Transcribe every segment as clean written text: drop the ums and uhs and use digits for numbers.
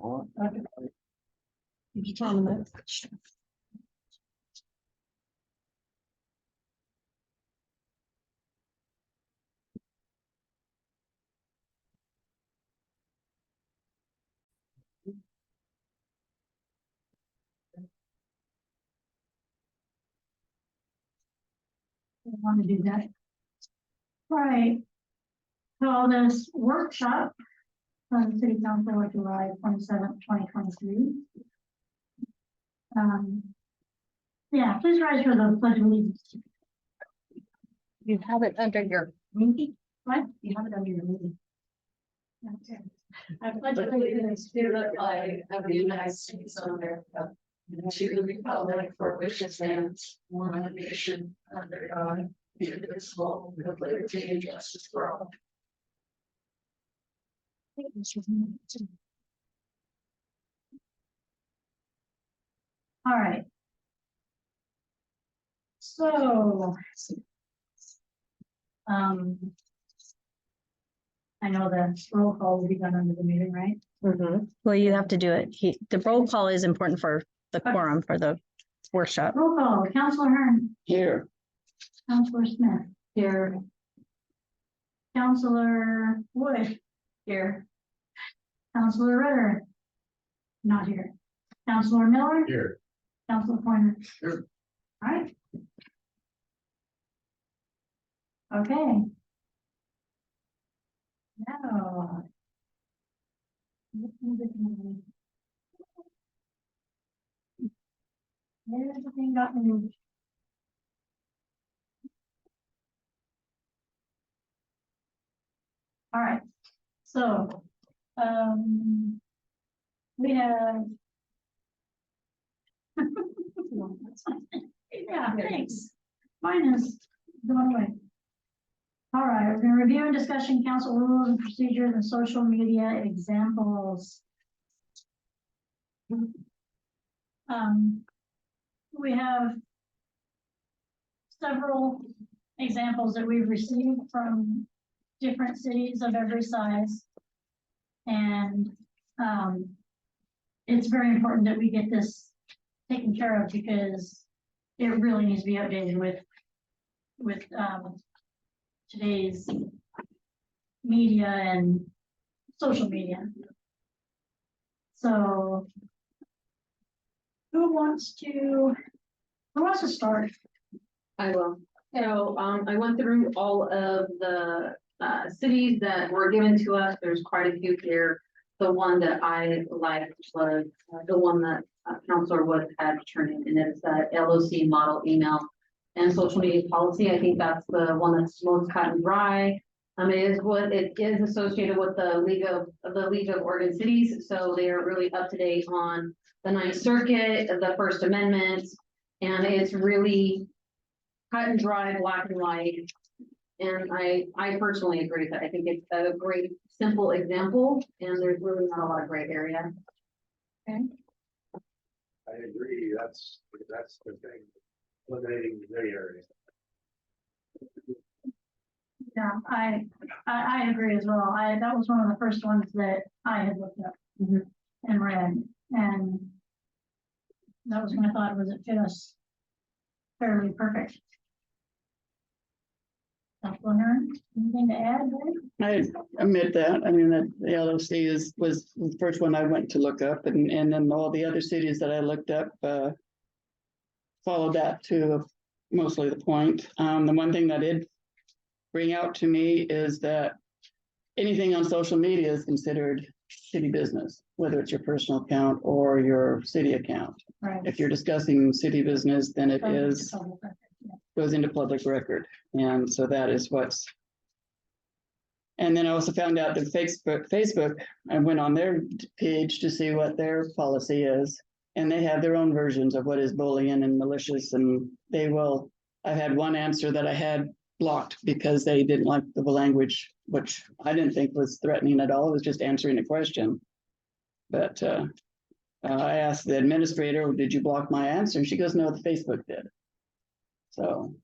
Okay. You tell them that. I want to do that. All right. Call this workshop from City Council of July 27th, 2023. Yeah, please rise for the Pledge of Allegiance. You have it under your Minky? What? You have it under your meeting. Okay. I pledge allegiance to the flag of the United States of America, and to the republic for which it stands, one nation, under God, indivisible, with liberty and justice for all. All right. So, I know the roll call will be done under the meeting, right? Well, you have to do it. The roll call is important for the quorum for the workshop. Roll call, Councilor Hearn. Here. Councilor Smith. Here. Councilor Wood. Here. Councilor Ritter. Not here. Councilor Miller. Here. Councilor Pointer. Here. All right. Okay. Now. Everything got moved. All right, so, we have. Yeah, thanks. Mine is going away. All right, we're gonna review and discussion council rules and procedures and social media examples. We have several examples that we've received from different cities of every size. And it's very important that we get this taken care of because it really needs to be updated with today's media and social media. So who wants to start? I will. So I went through all of the cities that were given to us. There's quite a few here. The one that I liked was the one that Councilor Wood had turned in, and it's that LOC model email and social media policy. I think that's the one that's most cut and dry. It is associated with the League of Oregon Cities, so they are really up to date on the Ninth Circuit, the First Amendment, and it's really cut and dry, black and white. And I personally agree with that. I think it's a great, simple example, and there's really not a lot of gray area. Okay. I agree, that's the thing, eliminating the gray area. Yeah, I agree as well. That was one of the first ones that I had looked up and read, and that was when I thought it fit us fairly perfect. Anything to add there? I admit that. I mean, that the LOC was the first one I went to look up, and then all the other cities that I looked up followed that to mostly the point. The one thing that did bring out to me is that anything on social media is considered city business, whether it's your personal account or your city account. Right. If you're discussing city business, then it goes into public record. And so that is what's, and then I also found out that Facebook, I went on their page to see what their policy is, and they have their own versions of what is bullying and malicious, and I've had one answer that I had blocked because they didn't like the language, which I didn't think was threatening at all. It was just answering a question. But I asked the administrator, did you block my answer? And she goes, no, the Facebook did. So,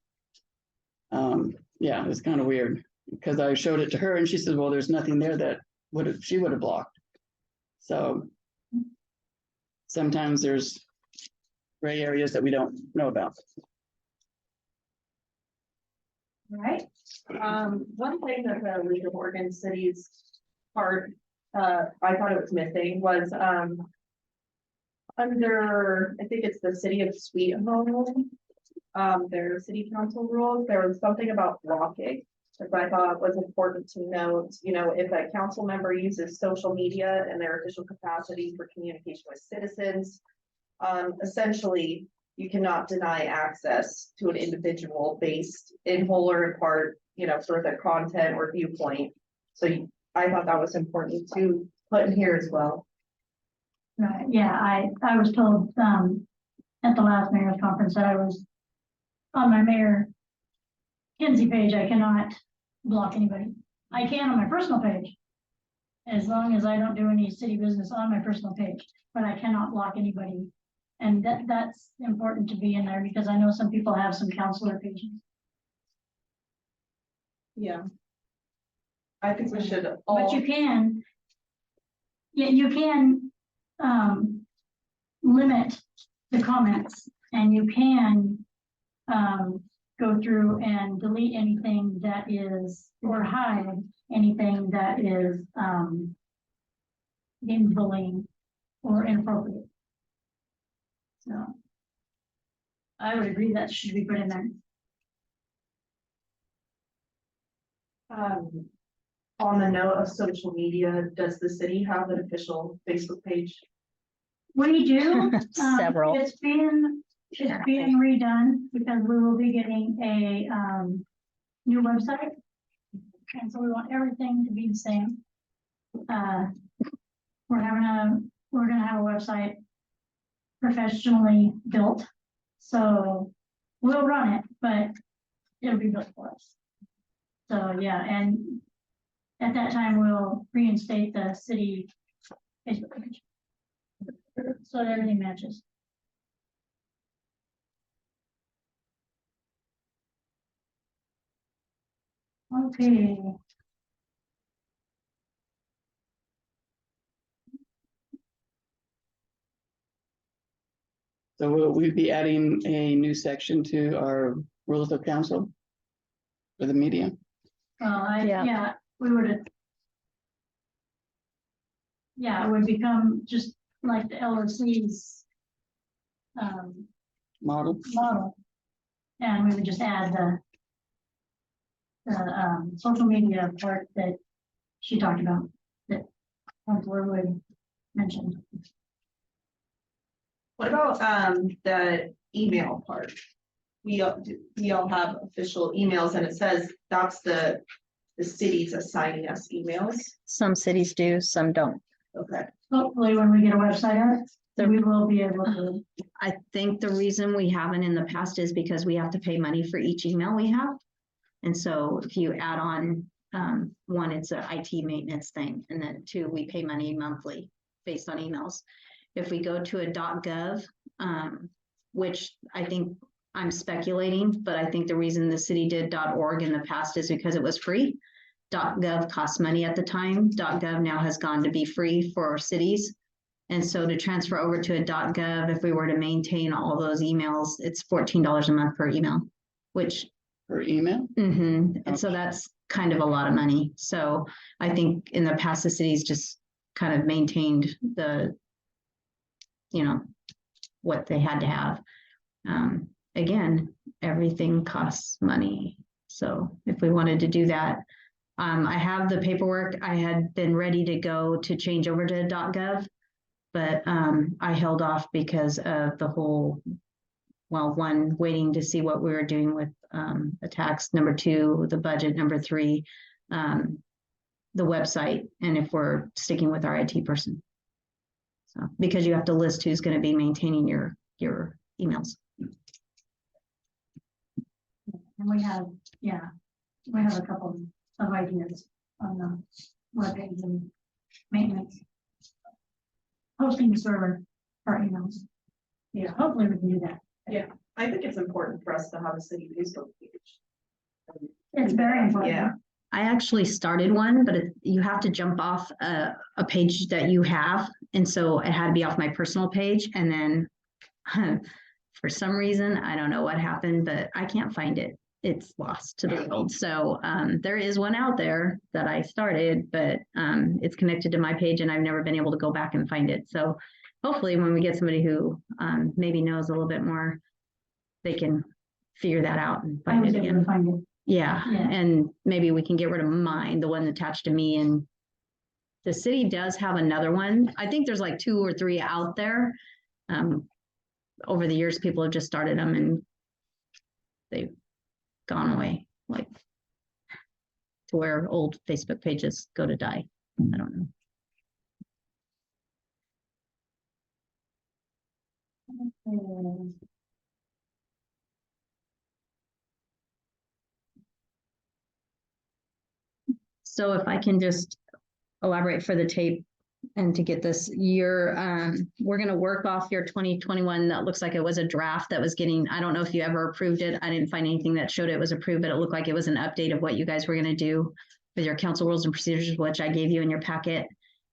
yeah, it was kind of weird because I showed it to her and she said, well, there's nothing there that she would have blocked. So sometimes there's gray areas that we don't know about. Right. One thing that the League of Oregon Cities part, I thought it was missing was, under, I think it's the city of Sweet Home, their city council rules, there was something about blocking. Which I thought was important to note, you know, if a council member uses social media in their official capacity for communication with citizens, essentially, you cannot deny access to an individual based in whole or in part, you know, sort of their content or viewpoint. So I thought that was important to put in here as well. Right, yeah, I was told, at the last mayor's conference that I was on my mayor Kinsey page, I cannot block anybody. I can on my personal page, as long as I don't do any city business on my personal page, but I cannot block anybody. And that's important to be in there because I know some people have some counselor pages. Yeah. I think we should But all, you can, yeah, you can, limit the comments and you can, go through and delete anything that is, or hide anything that is, deemed bullying or inappropriate. So I would agree that should be put in there. on the note of social media, does the city have an official Facebook page? We do. Several. It's being redone because we will be getting a, new website. And so we want everything to be the same. We're gonna have a website professionally built. So we'll run it, but it'll be built for us. So, yeah, and at that time, we'll reinstate the city Facebook page. So that everything matches. Okay. So will we be adding a new section to our rules of council for the media? Yeah. Yeah, we would. Yeah, it would become just like the LOC's Model? model. And we would just add the social media part that she talked about, that Counselor Wood mentioned. What about, the email part? We all have official emails and it says that's the city's assigning us emails. Some cities do, some don't. Okay. Hopefully, when we get a website up, then we will be able to. I think the reason we haven't in the past is because we have to pay money for each email we have. And so if you add on, one, it's a IT maintenance thing, and then two, we pay money monthly based on emails. If we go to a .gov, which I think I'm speculating, but I think the reason the city did .org in the past is because it was free. .gov cost money at the time. .gov now has gone to be free for cities. And so to transfer over to a .gov, if we were to maintain all those emails, it's $14 a month per email, which. Per email? And so that's kind of a lot of money. So I think in the past, the cities just kind of maintained the, what they had to have. Again, everything costs money. So if we wanted to do that, I have the paperwork. I had been ready to go to change over to .gov, but I held off because of the whole, well, one, waiting to see what we were doing with the tax, number two, the budget, number three, the website, and if we're sticking with our IT person. So because you have to list who's going to be maintaining your emails. And we have a couple of ideas on the webpage and maintenance. Hosting the server for emails. Yeah, hopefully we can do that. I think it's important for us to have a city Facebook page. It's very important. Yeah, I actually started one, but you have to jump off a page that you have. And so it had to be off my personal page. And then for some reason, I don't know what happened, but I can't find it. It's lost to the world. So there is one out there that I started, but it's connected to my page and I've never been able to go back and find it. So hopefully when we get somebody who maybe knows a little bit more, they can figure that out and I find was it able to again. find it. Yeah, Yeah. and maybe we can get rid of mine, the one attached to me, and the city does have another one. I think there's like 2 or 3 out there. Over the years, people have just started them and they've gone away, like to where old Facebook pages go to die. I don't know. So if I can just elaborate for the tape and to get this year, we're gonna work off your 2021. That looks like it was a draft that was getting, I don't know if you ever approved it. I didn't find anything that showed it was approved, but it looked like it was an update of what you guys were gonna do with your council rules and procedures, which I gave you in your packet.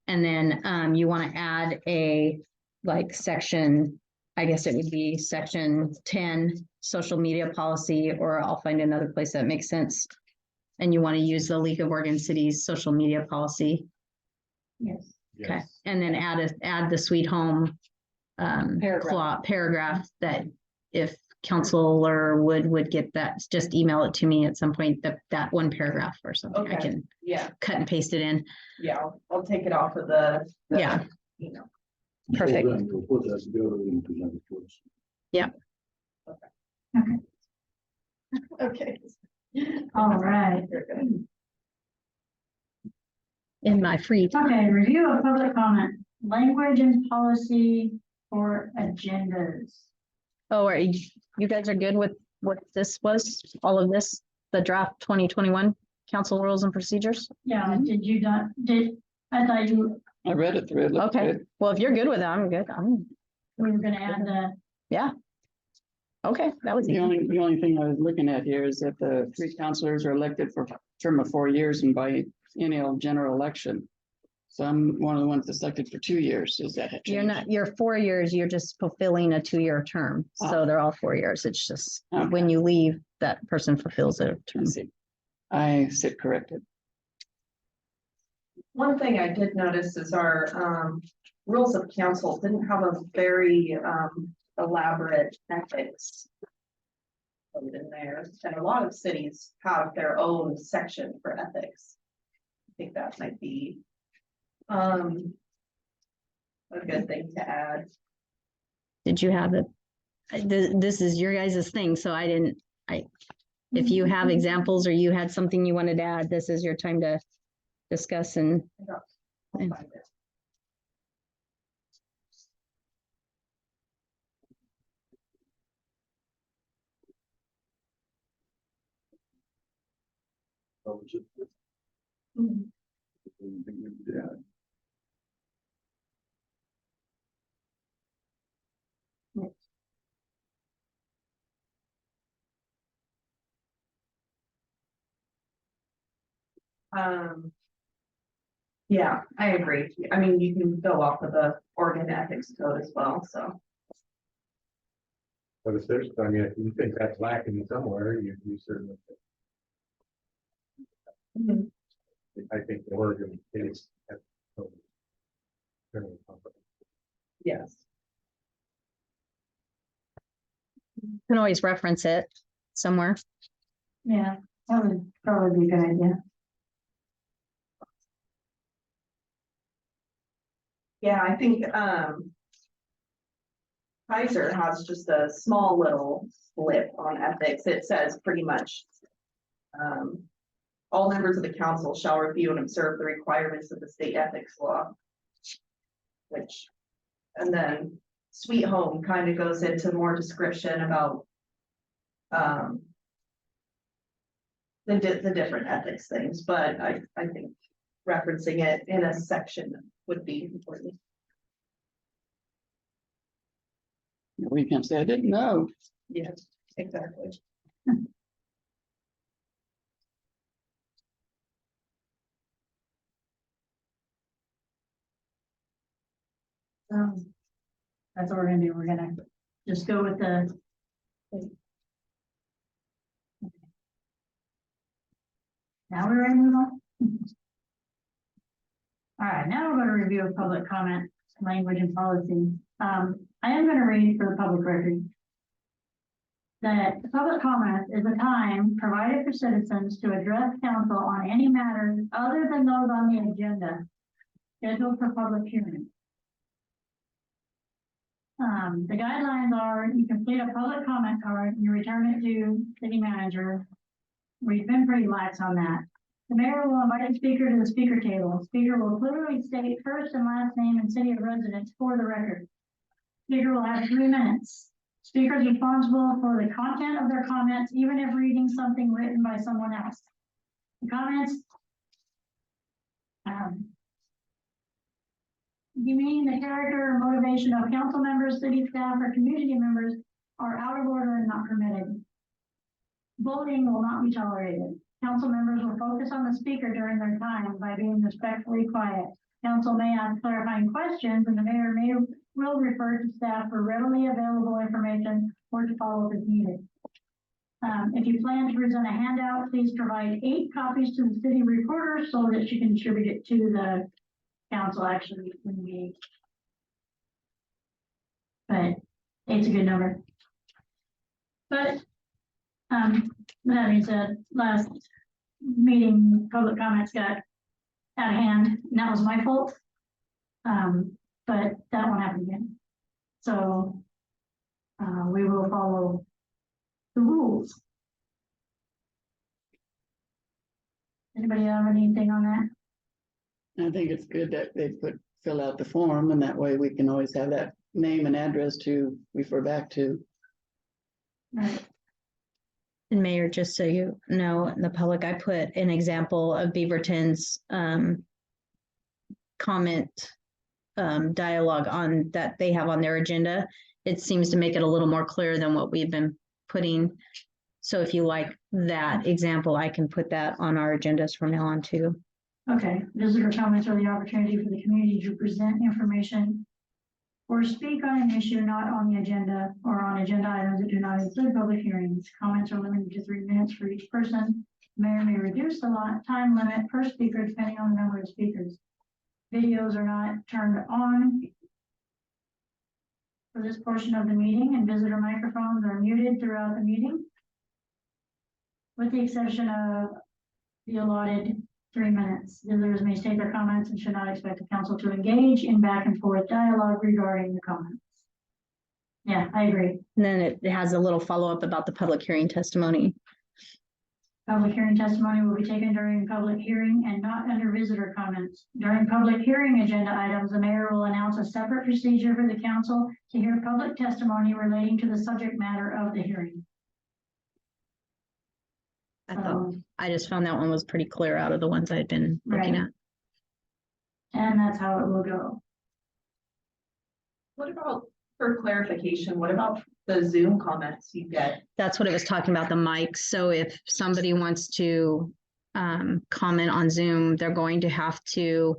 And then you wanna add a like section, I guess it would be section 10, social media policy, or I'll find another place that makes sense. And you wanna use the League of Oregon Cities social media policy. Yes. Okay, Yes. and then add the sweet home paragraph that if Counselor would get that, just email it to me at some point, that one paragraph or something. I Okay. can Yeah, cut and paste it in. yeah, I'll take it off of the. Yeah. You know, Perfect. We'll put that together and present it to us. okay. All right. You're good. In my free time. Okay, review of public comment, language and policy for agendas. Oh, are you guys are good with what this was, all of this, the draft 2021 council rules and procedures? Yeah, did you not, I thought you, I read it through. It looked Okay, good. well, if you're good with it, I'm good. we were gonna add the, Okay, that was The easy. only thing I was looking at here is that the 3 counselors are elected for a term of 4 years and biennial general election. So I'm one of the ones that's elected for 2 years. Is that? You're 4 years, you're just fulfilling a 2-year term. So they're all 4 years. It's just when you leave, that person fulfills a term. I sit corrected. One thing I did notice is our rules of council didn't have a very elaborate ethics code in there, and a lot of cities have their own section for ethics. I think that might be a good thing to add. Did you have it? This is your guys' thing, so if you have examples or you had something you wanted to add, this is your time to discuss and. I'll find it. So we should- Mhm. Yeah. Yeah, I agree. I mean, you can go off of the Oregon Ethics Code as well, so. But if there's, I mean, if you think that's lacking somewhere, you certainly. I think the Oregon is. Yes. You can always reference it somewhere. yeah, that would probably be a good idea. Yeah, I think, Kaiser has just a small little slip on ethics. It says pretty much. All members of the council shall review and observe the requirements of the state ethics law. Which, and then Sweet Home kind of goes into more description about. The different ethics things, but I think referencing it in a section would be important. We can't say I didn't know. Yes, exactly. That's what we're gonna do. We're gonna just go with the. Now we're ready to move on. All right, now we're going to review public comment, language and policy. I am going to read for the public record that the public comment is a time provided for citizens to address council on any matter other than those on the agenda scheduled for public hearing. The guidelines are you complete a public comment card and you return it to city manager. We've been pretty lax on that. The mayor will invite the speaker to the speaker table. Speaker will clearly state first and last name and city of residence for the record. Speaker will have 3 minutes. Speaker is responsible for the content of their comments, even if reading something written by someone else. The comments demeaning the character or motivation of council members, city staff, or community members are out of order and not permitted. Bullying will not be tolerated. Council members will focus on the speaker during their time by being respectfully quiet. Council may ask clarifying questions and the mayor will refer to staff for readily available information or to follow up as needed. If you plan to present a handout, please provide 8 copies to the city recorder so that she can distribute it to the council actually when we meet. But 8's a good number. But that being said, last meeting, public comments got out of hand, and that was my fault. But that won't happen again. So we will follow the rules. Anybody have anything on that? I think it's good that they fill out the form, and that way we can always have that name and address to refer back to. Right. And Mayor, just so you know, in the public, I put an example of Beaverton's comment dialogue on that they have on their agenda. It seems to make it a little more clear than what we've been putting. So if you like that example, I can put that on our agendas from now on too. Okay, visitor comments are the opportunity for the community to present information or speak on an issue not on the agenda or on agenda items that do not include public hearings. Comments are limited to 3 minutes for each person. Mayor may reduce the time limit per speaker depending on the number of speakers. Videos are not turned on for this portion of the meeting, and visitor microphones are muted throughout the meeting, with the exception of the allotted 3 minutes. Visitors may state their comments and should not expect the council to engage in back and forth dialogue regarding the comments. Yeah, I agree. And then it has a little follow-up about the public hearing testimony. Public hearing testimony will be taken during public hearing and not under visitor comments. During public hearing agenda items, the mayor will announce a separate procedure for the council to hear public testimony relating to the subject matter of the hearing. I just found that one was pretty clear out of the ones I'd been looking at. And that's how it will go. What about, for clarification, what about the Zoom comments you get? That's what it was talking about, the mics. So if somebody wants to comment on Zoom, they're going to have to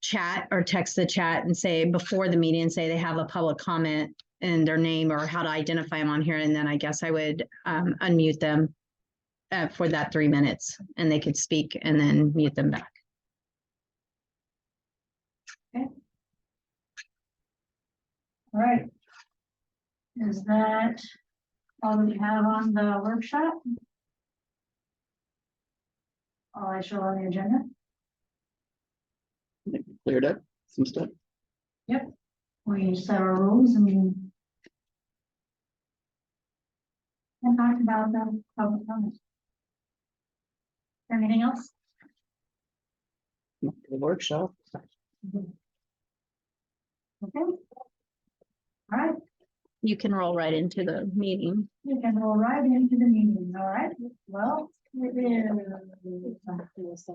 chat or text the chat and say before the meeting, say they have a public comment and their name or how to identify them on here. And then I guess I would unmute them for that 3 minutes and they could speak and then mute them back. Okay. All right. Is that all we have on the workshop? All I show on the agenda? Cleared up some stuff. Yep. We set our rules and talked about the public comments. Anything else? The workshop. Okay. All right. You can roll right into the meeting. We can roll right into the meeting. All right. Well, it is.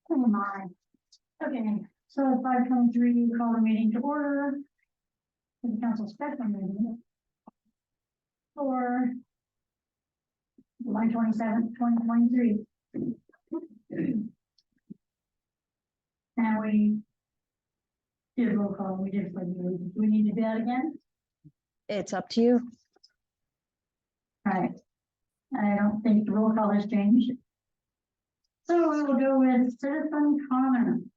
Come on. Okay, so at 5:23, we call the meeting to order. The council special meeting. For July 27th, 2023. And we did a roll call, we did for you. Do we need to do that again? It's up to you. All right. I don't think the roll call has changed. So we will go with citizen comments.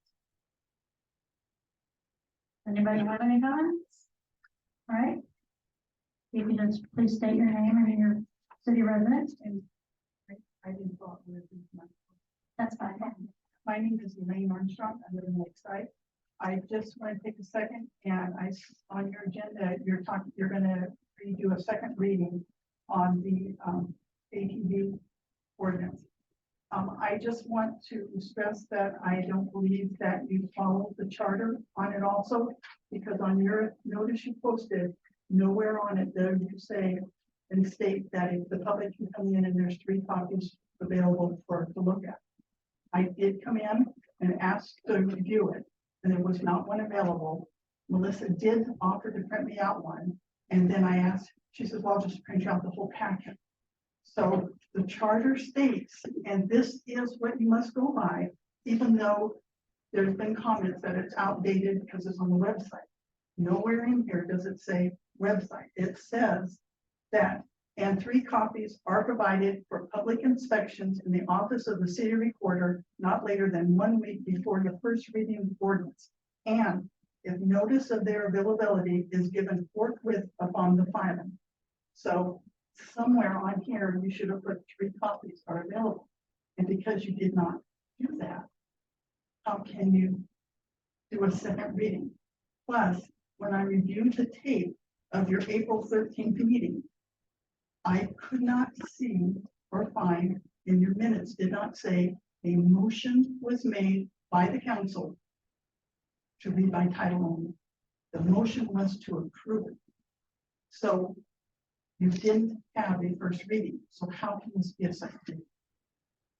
Anybody have any comments? All right. You can just please state your name and your city residence. And I didn't thought that's fine. My name is Elaine Armstrong. I live in Lakeside. I just want to take a second and on your agenda, you're gonna do a second reading on the ATV ordinance. I just want to stress that I don't believe that you follow the charter on it also, because on your notice you posted, nowhere on it does you say and state that if the public can come in and there's 3 copies available to look at. I did come in and ask to review it, and there was not one available. Melissa did offer to print me out one, and then I asked, she says, well, I'll just print you out the whole packet. So the charter states, and this is what you must go by, even though there's been comments that it's outdated because it's on the website. Nowhere in here does it say website. It says that, and 3 copies are provided for public inspections in the office of the city recorder not later than 1 week before the first reading of the ordinance. And if notice of their availability is given forthwith upon the filing. So somewhere on here, you should have put 3 copies are available. And because you did not do that, how can you do a second reading? Plus, when I reviewed the tape of your April 13th meeting, I could not see or find in your minutes, did not say a motion was made by the council to read by title only. The motion was to approve it. So you didn't have a first reading. So how can this be a second reading?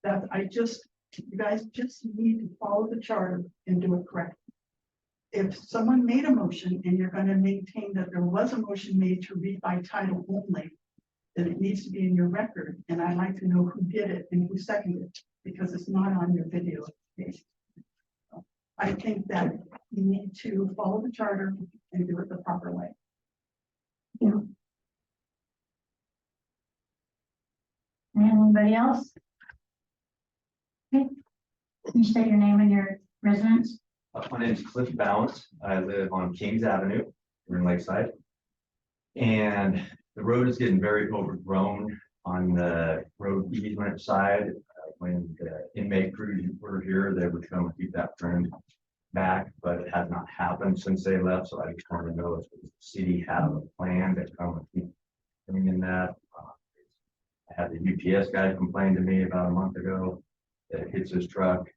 That you guys just need to follow the charter and do it correctly. If someone made a motion and you're going to maintain that there was a motion made to read by title only, then it needs to be in your record. And I'd like to know who did it and who seconded it, because it's not on your video. I think that you need to follow the charter and do it the proper way. Yeah. Anybody else? Okay. Can you state your name and your residence? My name is Cliff Balance. I live on Kings Avenue. We're in Lakeside. And the road is getting very overgrown on the road easement side. When the inmate crews were here, they would come and keep that trimmed back, but it has not happened since they left. So I just want to know if the city have a plan to come and keep trimming that. I had the UPS guy complain to me about a month ago that it hits his truck.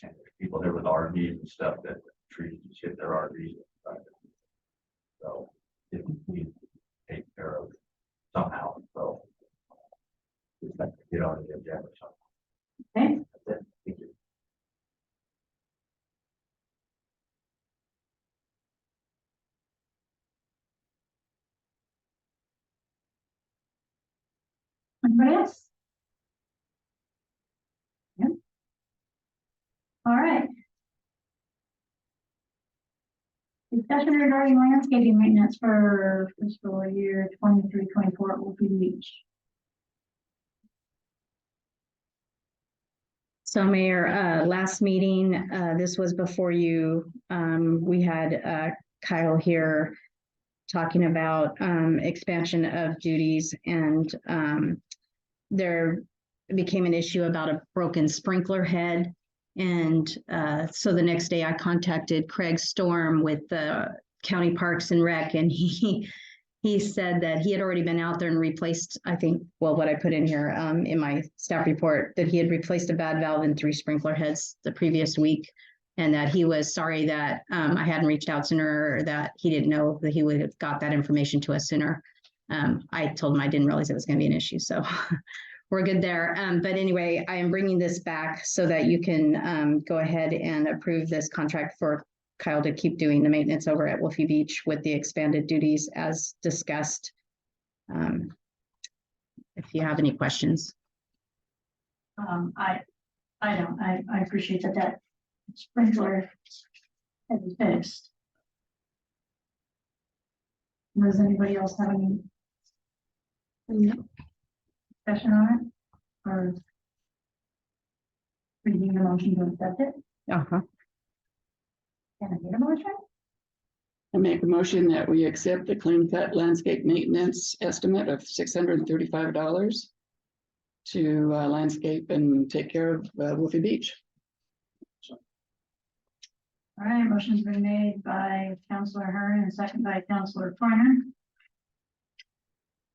And there's people there with RVs and stuff that trees just hit their RVs. So if we take care of it somehow, so just have to get on the agenda or something. Okay. That's it. Thank you. Anybody else? Yeah. All right. Discussion regarding landscaping maintenance for fiscal year 23-24 at Wolfie Beach. So Mayor, last meeting, this was before you, we had Kyle here talking about expansion of duties, and there became an issue about a broken sprinkler head. And so the next day I contacted Craig Storm with the County Parks and Rec, and he said that he had already been out there and replaced, I think, well, what I put in here in my staff report, that he had replaced a bad valve in 3 sprinkler heads the previous week, and that he was sorry that I hadn't reached out sooner, or that he didn't know that he would have got that information to us sooner. I told him I didn't realize it was going to be an issue, so we're good there. But anyway, I am bringing this back so that you can go ahead and approve this contract for Kyle to keep doing the maintenance over at Wolfie Beach with the expanded duties as discussed. If you have any questions. I don't. I appreciate that sprinkler has been fixed. Does anybody else have any? Discussion on it? Or? Reading a motion to accept it? Uh-huh. Can I get a motion? I make a motion that we accept the clean cut landscape maintenance estimate of $635 to landscape and take care of Wolfie Beach. All right, motion's been made by Counselor Hearn and second by Counselor Corner.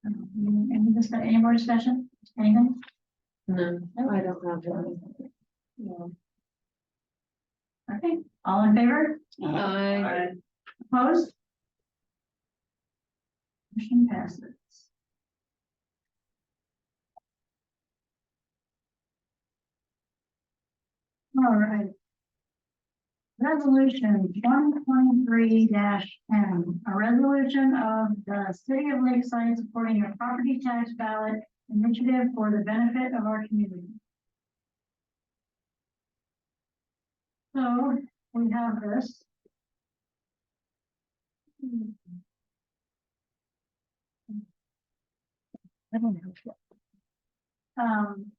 Any more discussion? Anything? No, I don't have one. No. Okay, all in favor? I, Opposed? Motion passes. All right. Resolution 123-10, a resolution of the City of Lakeside supporting a property tax ballot initiative for the benefit of our community. So we have this. I don't know. Um,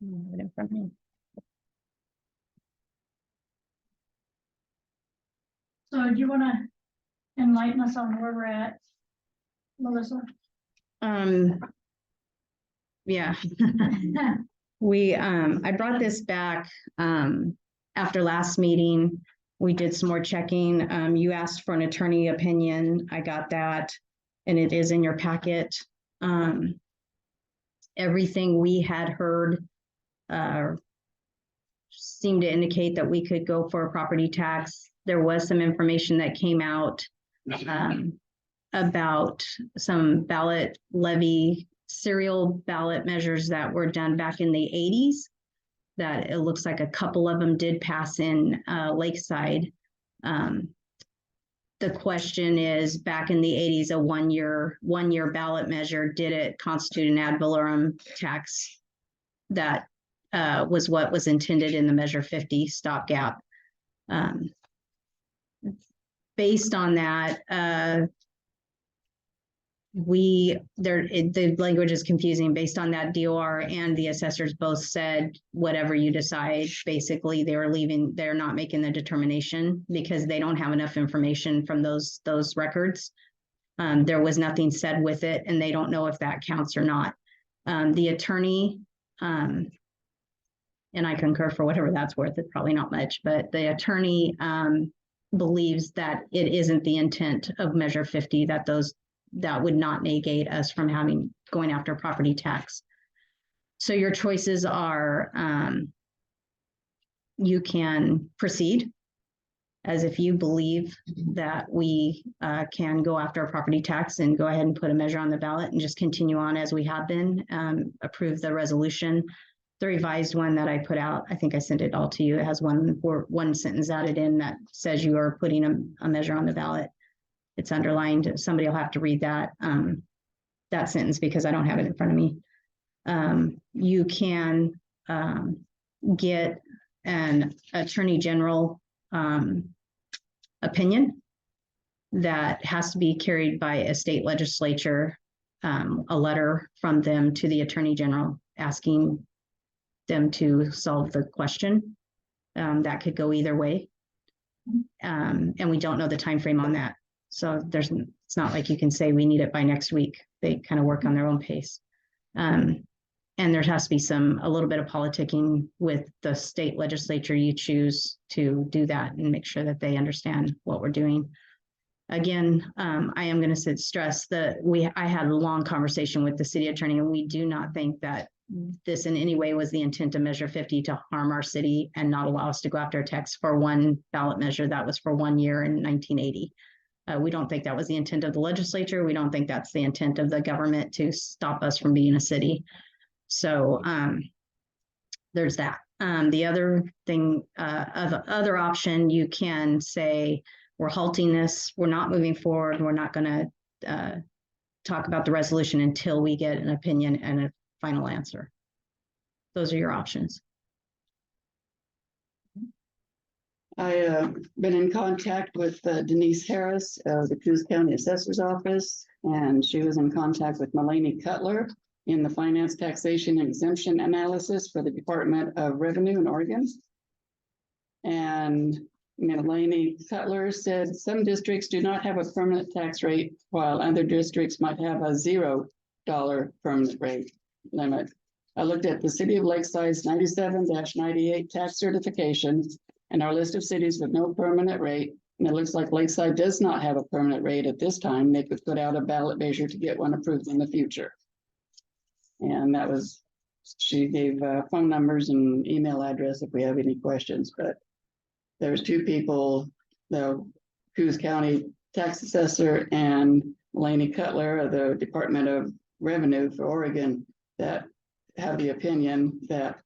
I don't have it in front of me. so do you want to enlighten us on where we're at, Melissa? Yeah. We, I brought this back, after last meeting. We did some more checking. You asked for an attorney opinion. I got that, and it is in your packet. Everything we had heard, seemed to indicate that we could go for a property tax. There was some information that came out, about some ballot levy, serial ballot measures that were done back in the 80s. That it looks like a couple of them did pass in Lakeside. The question is, back in the 80s, a one-year ballot measure, did it constitute an ad valorem tax? That was what was intended in the Measure 50 stopgap. Based on that, the language is confusing. Based on that, DOR and the assessors both said, whatever you decide, basically they're not making the determination because they don't have enough information from those records. There was nothing said with it, and they don't know if that counts or not. The attorney, and I concur for whatever that's worth, it's probably not much, but the attorney believes that it isn't the intent of Measure 50, that would not negate us from going after property tax. So your choices are, you can proceed as if you believe that we can go after a property tax and go ahead and put a measure on the ballot and just continue on as we have been, approve the resolution. The revised one that I put out, I think I sent it all to you. It has one sentence added in that says you are putting a measure on the ballot. It's underlined. Somebody will have to read that sentence because I don't have it in front of me. You can get an attorney general opinion that has to be carried by a state legislature, a letter from them to the attorney general asking them to solve the question. That could go either way. And we don't know the time frame on that. So it's not like you can say we need it by next week. They kind of work on their own pace. And there has to be a little bit of politicking with the state legislature you choose to do that and make sure that they understand what we're doing. Again, I am going to stress that I had a long conversation with the city attorney, and we do not think that this in any way was the intent of Measure 50 to harm our city and not allow us to go after a tax for one ballot measure that was for 1 year in 1980. We don't think that was the intent of the legislature. We don't think that's the intent of the government to stop us from being a city. So there's that. The other thing, other option, you can say, we're halting this. We're not moving forward. We're not going to talk about the resolution until we get an opinion and a final answer. Those are your options. been in contact with Denise Harris of the Coos County Assessor's Office, and she was in contact with Mulaney Cutler in the Finance Taxation Exemption Analysis for the Department of Revenue in Oregon. And Mulaney Cutler said some districts do not have a permanent tax rate, while other districts might have a $0 permanent rate limit. I looked at the City of Lakeside's 97-98 tax certification and our list of cities with no permanent rate. And it looks like Lakeside does not have a permanent rate at this time. They could put out a ballot measure to get one approved in the future. And that was, she gave phone numbers and email address if we have any questions, but there's two people, the Coos County tax assessor and Mulaney Cutler of the Department of Revenue for Oregon, that have the opinion that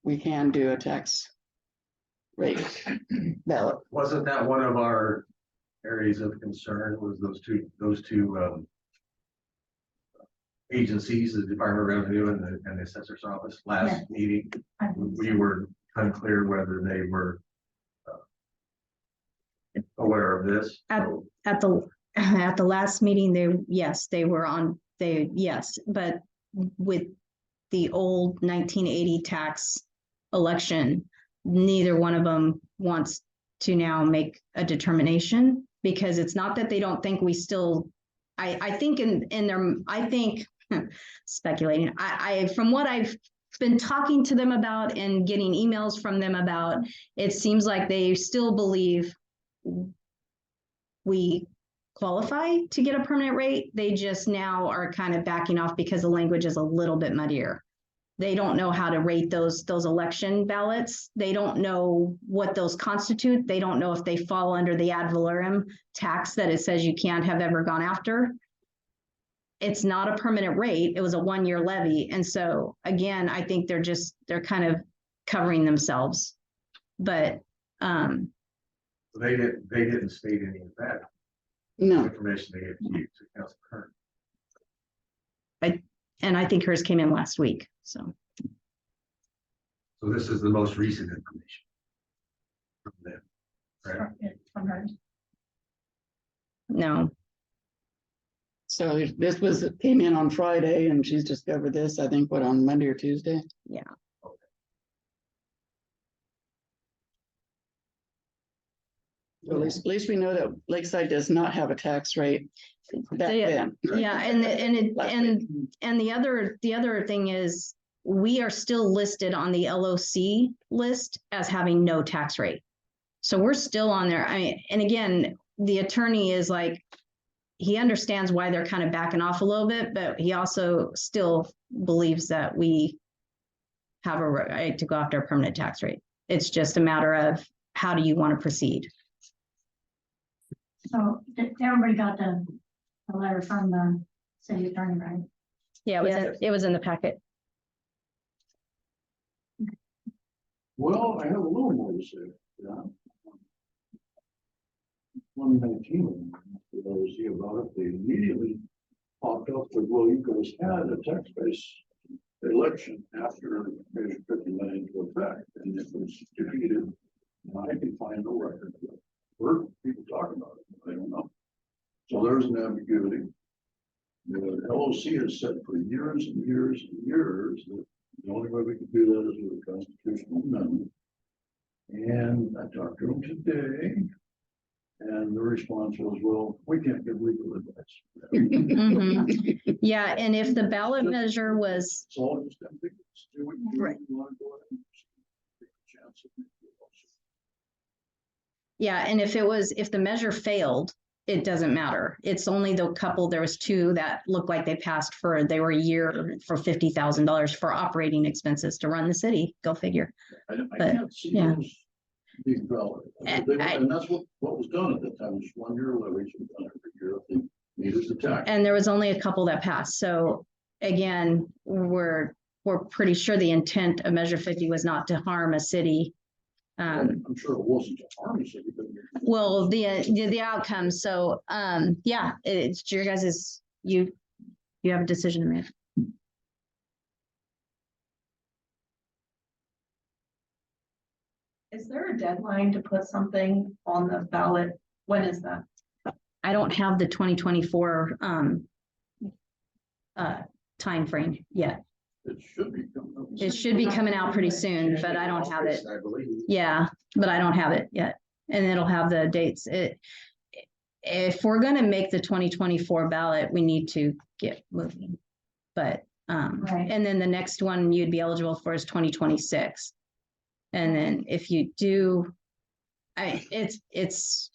we can do a tax rate ballot. Wasn't that one of our areas of concern, was those two agencies, the Department of Revenue and the Assessor's Office last meeting? We were unclear whether they were aware of this. At the last meeting, they were on, but with the old 1980 tax election, neither one of them wants to now make a determination, because it's not that they don't think we still, I think speculating, from what I've been talking to them about and getting emails from them about, it seems like they still believe we qualify to get a permanent rate. They just now are kind of backing off because the language is a little bit muddier. They don't know how to rate those election ballots. They don't know what those constitute. They don't know if they fall under the ad valorem tax that it says you can't have ever gone after. It's not a permanent rate. It was a 1-year levy. And so again, I think they're kind of covering themselves. But They didn't state any of that No, information they gave to you, to Council Kern. and I think hers came in last week. So So this is the most recent information from them, right? no. so this came in on Friday, and she's discovered this, I think, on Monday or Tuesday? Yeah. So at least we know that Lakeside does not have a tax rate back then. Yeah, and the other thing is, we are still listed on the LOC list as having no tax rate. So we're still on there. And again, the attorney is like, he understands why they're kind of backing off a little bit, but he also still believes that we have a right to go after a permanent tax rate. It's just a matter of how do you want to proceed? So everybody got the letter from the city attorney, right? Yeah, it was in the packet. Well, I have a little more to say, yeah. 2019, I was here about it, they immediately popped up with, well, you guys had a tax-based election after Measure 50 went into effect, and it was defeated. And I can find no record of it. Heard people talking about it, I don't know. So there's an ambiguity. The LOC has said for years and years and years that the only way we can do that is with a constitutional amendment. And I talked to them today, and the response was, well, we can't give legal advice. Mhm. Yeah, and if the ballot measure was, It's all just ambiguous. Do what you Right. want to go ahead and take a chance of making it also. yeah, and if the measure failed, it doesn't matter. It's only the couple, there was 2 that looked like they passed they were a year for $50,000 for operating expenses to run the city. Go figure. I But, can't see yeah. those being valid. And that's what was done at the time, was 1-year levies were done every year if they needed to tax. And there was only a couple that passed. So again, we're pretty sure the intent of Measure 50 was not to harm a city. I'm sure it wasn't to harm us. Well, the outcome. So yeah, it's your guys's, you have a decision to make. Is there a deadline to put something on the ballot? When is that? I don't have the 2024 timeframe yet. It should be coming up. It should be coming out pretty soon, but I don't have it. I believe. Yeah, but I don't have it yet. And it'll have the dates. If we're gonna make the 2024 ballot, we need to get moving. But, Right. and then the next one you'd be eligible for is 2026. And then if you do, it's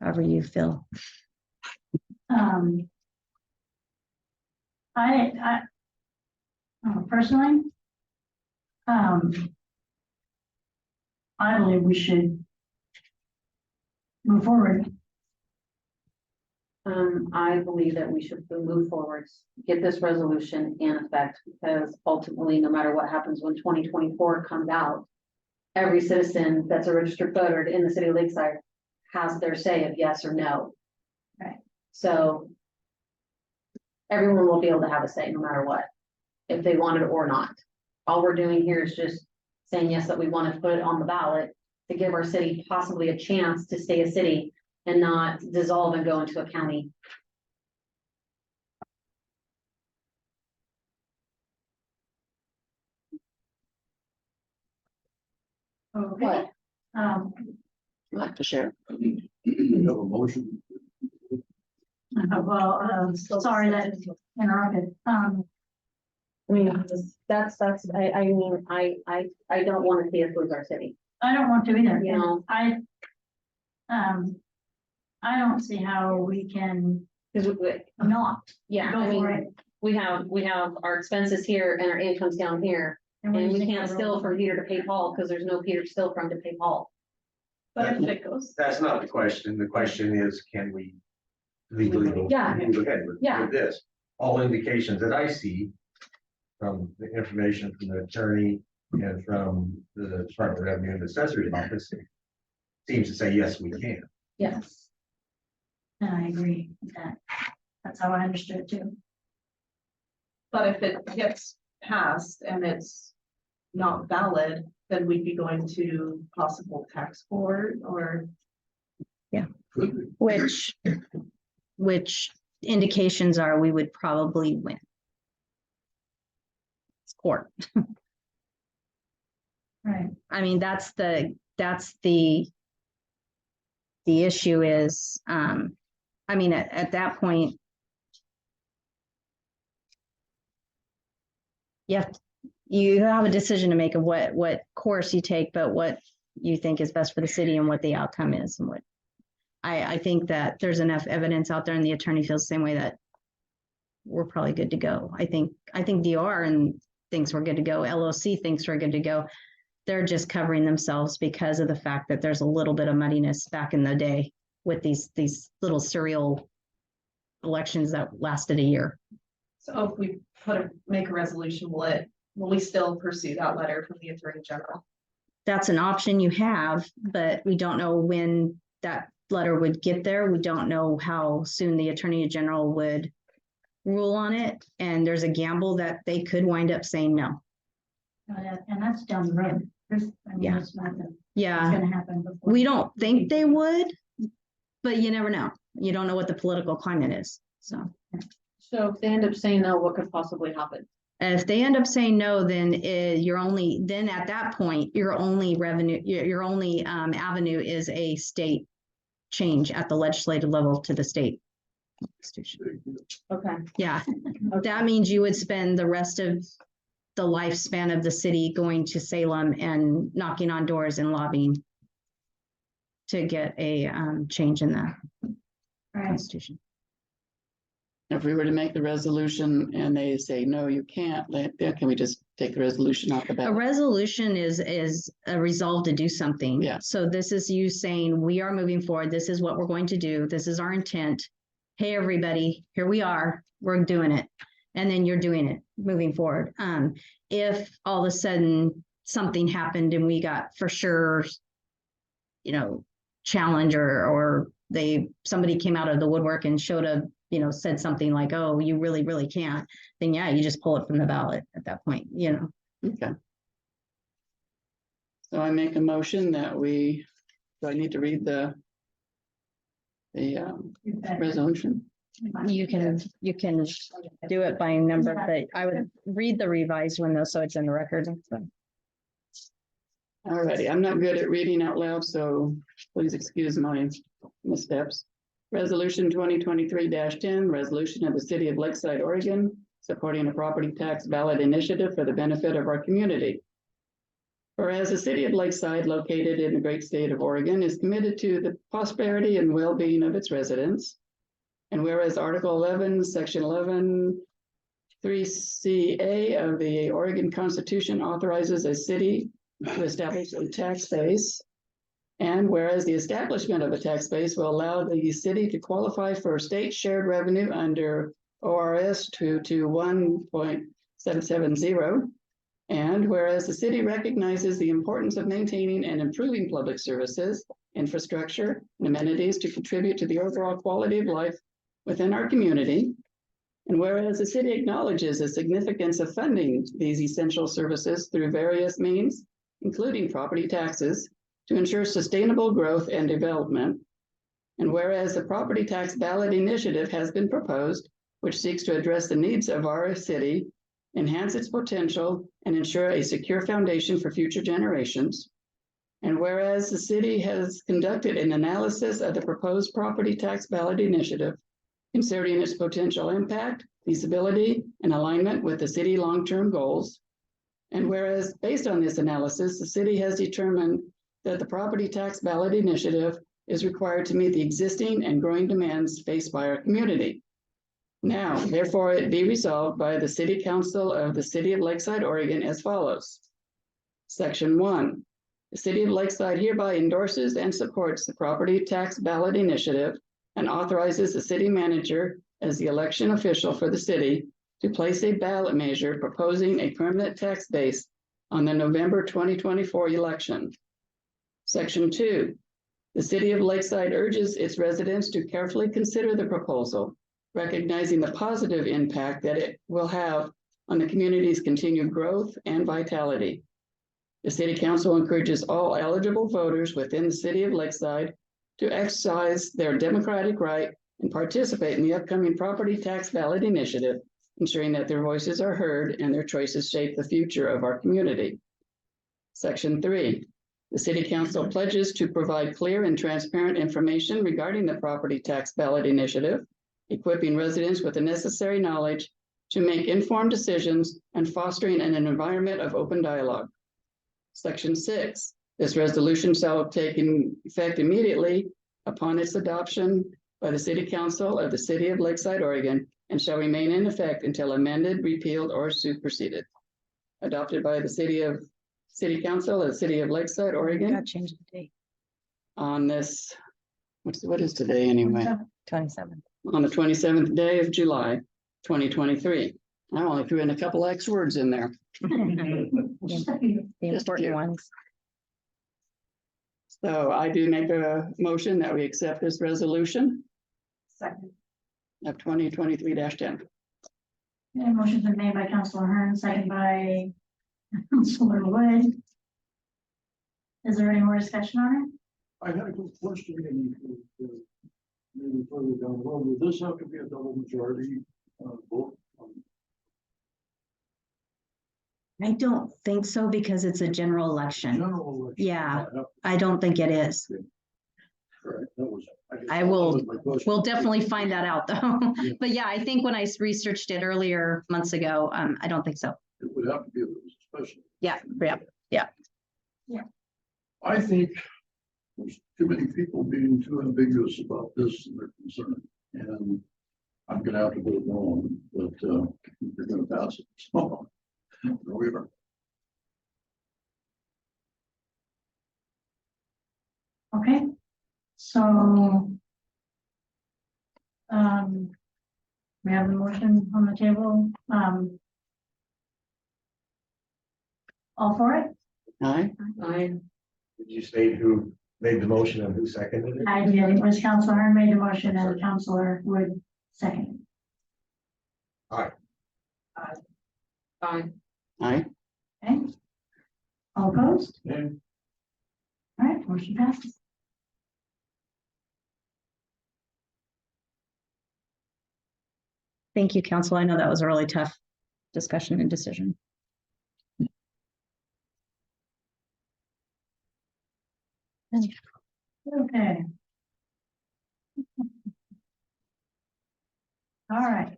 however you feel. Personally, I believe we should move forward. I believe that we should move forward, get this resolution in effect, because ultimately, no matter what happens when 2024 comes out, every citizen that's a registered voter in the city of Lakeside has their say of yes or no. Right. So everyone will be able to have a say no matter what, if they want it or not. All we're doing here is just saying yes, that we want to put it on the ballot to give our city possibly a chance to stay a city and not dissolve and go into a county. Okay. Like to share. We have a motion. Sorry that interrupted. I mean, that's, I mean, I don't want to see us lose our city, I don't want to either. you know, I don't see how we can because not yeah, go I for it. mean, we have our expenses here and our incomes down here. And we can't steal from Peter to pay Paul because there's no Peter to steal from to pay Paul. But if it goes, That's not the question. The question is, can we legally move Yeah. ahead Yeah. with this? All indications that I see from the information from the attorney and from the Department of Revenue and the Assessor's Office seems to say, yes, we can. Yes. And I agree with that. That's how I understood it too. but if it gets passed and it's not valid, then we'd be going to possible tax court or. Could be. Which indications are we would probably win. It's court. Right. I mean, that's the issue is, I mean, at that point, you have a decision to make of what course you take, but what you think is best for the city and what the outcome is and what. I think that there's enough evidence out there and the attorney feels the same way that we're probably good to go. I think DR and thinks we're good to go. LOC thinks we're good to go. They're just covering themselves because of the fact that there's a little bit of muddiness back in the day with these little serial elections that lasted a year. So if we make a resolution, will we still pursue that letter from the Attorney General? That's an option you have, but we don't know when that letter would get there. We don't know how soon the Attorney General would rule on it. And there's a gamble that they could wind up saying no. And that's down the road. Yeah. It's not gonna, it's Yeah, gonna happen before. we don't think they would, but you never know. You don't know what the political climate is. So So if they end up saying no, what could possibly happen? if they end up saying no, then then at that point, your only revenue, your only avenue is a state change at the legislative level to the state constitution. Okay. Yeah, that means you would spend the rest of the lifespan of the city going to Salem and knocking on doors and lobbying to get a change in the Right. constitution. If we were to make the resolution and they say, no, you can't, then can we just take the resolution off the A ballot? resolution is a resolve to do something. Yeah. So this is you saying, we are moving forward. This is what we're going to do. This is our intent. Hey, everybody, here we are. We're doing it. And then you're doing it, moving forward. If all of a sudden something happened and we got for sure, challenge or somebody came out of the woodwork and showed a, said something like, oh, you really, really can't, then yeah, you just pull it from the ballot at that point, Okay. So I make a motion that do I need to read the resolution? You can do it by number, but I would read the revised one though, so it's in the record. Alrighty, I'm not good at reading out loud, so please excuse my missteps. Resolution 2023-10, resolution of the city of Lakeside, Oregon, supporting a property tax ballot initiative for the benefit of our community. Whereas the city of Lakeside, located in the great state of Oregon, is committed to the prosperity and well-being of its residents. And whereas Article 11, Section 11, 3CA of the Oregon Constitution authorizes a city to establish a tax base. And whereas the establishment of a tax base will allow the city to qualify for state shared revenue under ORS 221.770. And whereas the city recognizes the importance of maintaining and improving public services, infrastructure, and amenities to contribute to the overall quality of life within our community. And whereas the city acknowledges the significance of funding these essential services through various means, including property taxes, to ensure sustainable growth and development. And whereas the property tax ballot initiative has been proposed, which seeks to address the needs of our city, enhance its potential, and ensure a secure foundation for future generations. And whereas the city has conducted an analysis of the proposed property tax ballot initiative, considering its potential impact, feasibility, and alignment with the city long-term goals. And whereas based on this analysis, the city has determined that the property tax ballot initiative is required to meet the existing and growing demands faced by our community. Now, therefore, it be resolved by the City Council of the City of Lakeside, Oregon as follows. Section 1. The City of Lakeside hereby endorses and supports the property tax ballot initiative and authorizes the city manager as the election official for the city to place a ballot measure proposing a permanent tax base on the November 2024 election. Section 2. The City of Lakeside urges its residents to carefully consider the proposal, recognizing the positive impact that it will have on the community's continued growth and vitality. The City Council encourages all eligible voters within the City of Lakeside to exercise their democratic right and participate in the upcoming property tax ballot initiative, ensuring that their voices are heard and their choices shape the future of our community. Section 3. The City Council pledges to provide clear and transparent information regarding the property tax ballot initiative, equipping residents with the necessary knowledge to make informed decisions and fostering an environment of open dialogue. Section 6. This resolution shall take effect immediately upon its adoption by the City Council of the City of Lakeside, Oregon, and shall remain in effect until amended, repealed, or superseded. Adopted by the City Council of the City of Lakeside, Oregon. Got to change the date. On this, what is today anyway? 27. On the 27th day of July, 2023. I only threw in a couple X words in there. The important ones. So I do make a motion that we accept this resolution Second. of 2023-10. Yeah, motion's been made by Councilor Hearn, second by Councilor Wood. Is there any more discussion on I had a good question, and maybe further down the road, will this have to be a double majority vote? I don't think so because it's a general election. General election? Yeah. I don't think it is. Correct, that was. I will- that was my question. We'll definitely find that out though. Yeah. But yeah, I think when I researched it earlier months ago, I don't think so. It would have to be if it was a special. Yeah. I think there's too many people being too ambiguous about this and their concern, and I'm gonna have to vote no on it, but they're gonna pass it. So, there we are. it? Okay, so. We have the motion on the table, all for it? Aye. Did you state who made the motion and who seconded it? I did, it was Councilor Hearn made the motion and Councilor Wood second. Aye. Okay. All opposed? And motion passes. Thank you, council. I know that was a really tough discussion and decision. Okay. All right.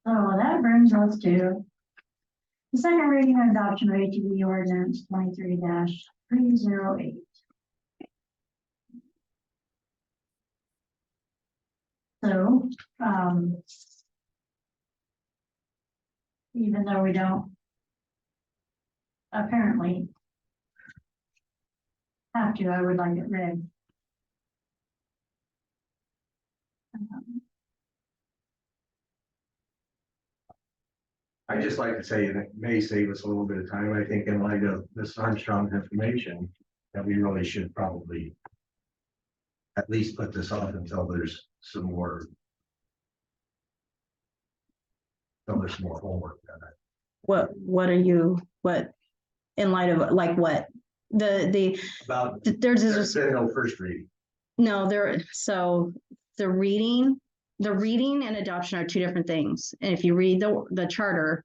So that brings us to the second reading and adoption of ATV ordinance 23-308. So, even though we don't apparently have to, I would like it read. I just like to say, and it may save us a little bit of time, I think in light of this Armstrong information, that we really should probably at least put this off until there's some more. Until there's more homework done. What in light of, like what? About, There's there's been no first reading. no, so the reading and adoption are two different things. And if you read the charter,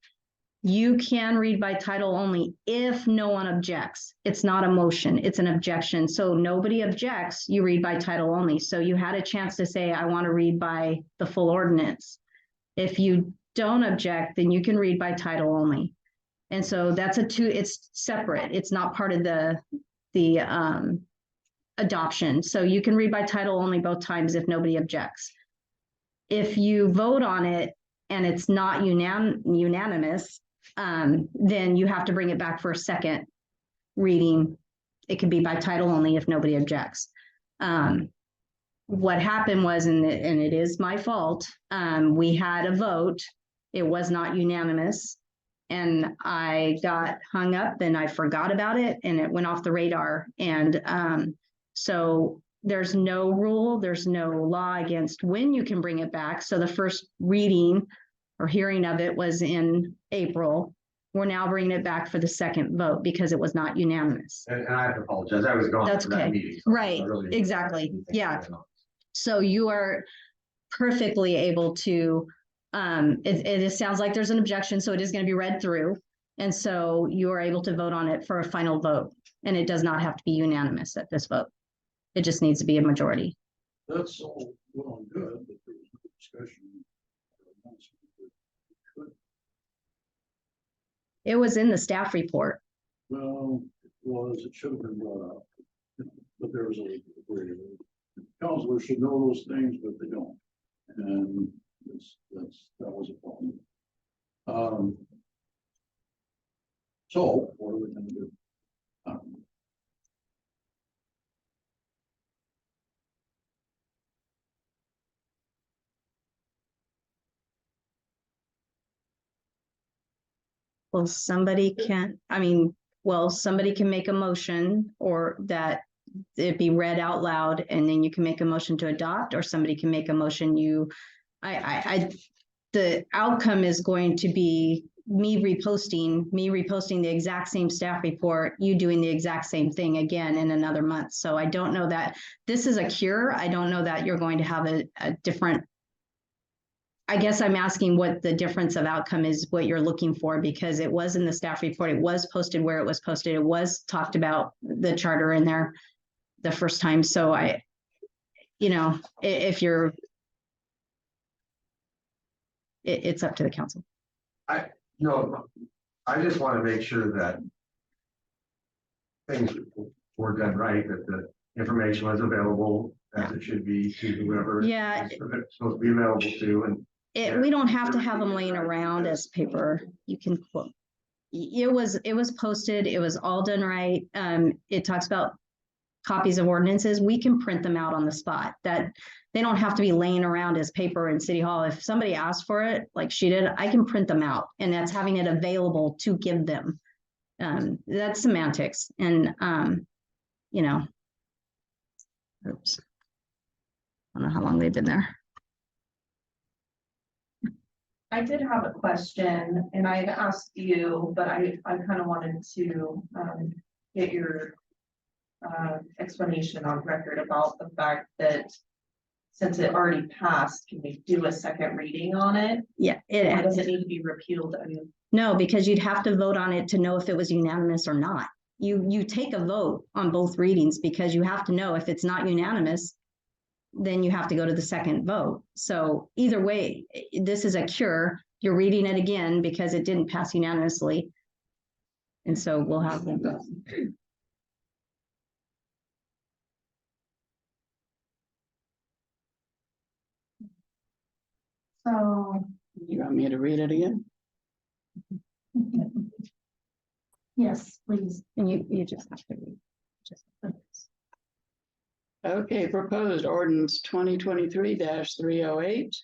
you can read by title only if no one objects. It's not a motion, it's an objection. So nobody objects, you read by title only. So you had a chance to say, I want to read by the full ordinance. If you don't object, then you can read by title only. And so that's it's separate. It's not part of the adoption. So you can read by title only both times if nobody objects. If you vote on it and it's not unanimous, then you have to bring it back for a second reading. It can be by title only if nobody objects. What happened was, and it is my fault, we had a vote. It was not unanimous. And I got hung up and I forgot about it and it went off the radar. And so there's no rule, there's no law against when you can bring it back. So the first reading or hearing of it was in April. We're now bringing it back for the second vote because it was not unanimous. And I have to apologize, I was gone That's for that okay. meeting. So Right, I really- exactly. Yeah. So you are perfectly able to, it sounds like there's an objection, so it is going to be read through. And so you are able to vote on it for a final vote. And it does not have to be unanimous at this vote. It just needs to be a majority. That's all well and good, but there was no discussion. It was in the staff report. Well, it should have been brought up, but there was a, counselors should know those things, but they don't. And that was a problem. So what are we gonna do? Well, somebody can make a motion or that it be read out loud and then you can make a motion to adopt, or somebody can make a motion. The outcome is going to be me reposting the exact same staff report, you doing the exact same thing again in another month. So I don't know that this is a cure. I don't know that you're going to have a different. I guess I'm asking what the difference of outcome is, what you're looking for, because it was in the staff report. It was posted where it was posted. It was talked about the charter in there the first time. So if you're, it's up to the council. No, I just want to make sure that things were done right, that the information was available as it should be to whoever. Yeah. It's supposed to be available to, and We don't have to have them laying around as paper. You can quote. It was posted. It was all done right. It talks about copies of ordinances. We can print them out on the spot. That they don't have to be laying around as paper in City Hall. If somebody asks for it, like she did, I can print them out, and that's having it available to give them. That's semantics, and oops. I don't know how long they've been there. I did have a question and I had asked you, but I kind of wanted to, get your explanation on record about the fact that since it already passed, can we do a second reading on it? Yeah, Or does it need to be repealed? I mean, no, because you'd have to vote on it to know if it was unanimous or not. You take a vote on both readings because you have to know if it's not unanimous, then you have to go to the second vote. So either way, this is a cure. You're reading it again because it didn't pass unanimously. And so we'll have them go. So, You want me to read it again? yes, please. And you just have to read. Just- Okay, proposed ordinance 2023-308.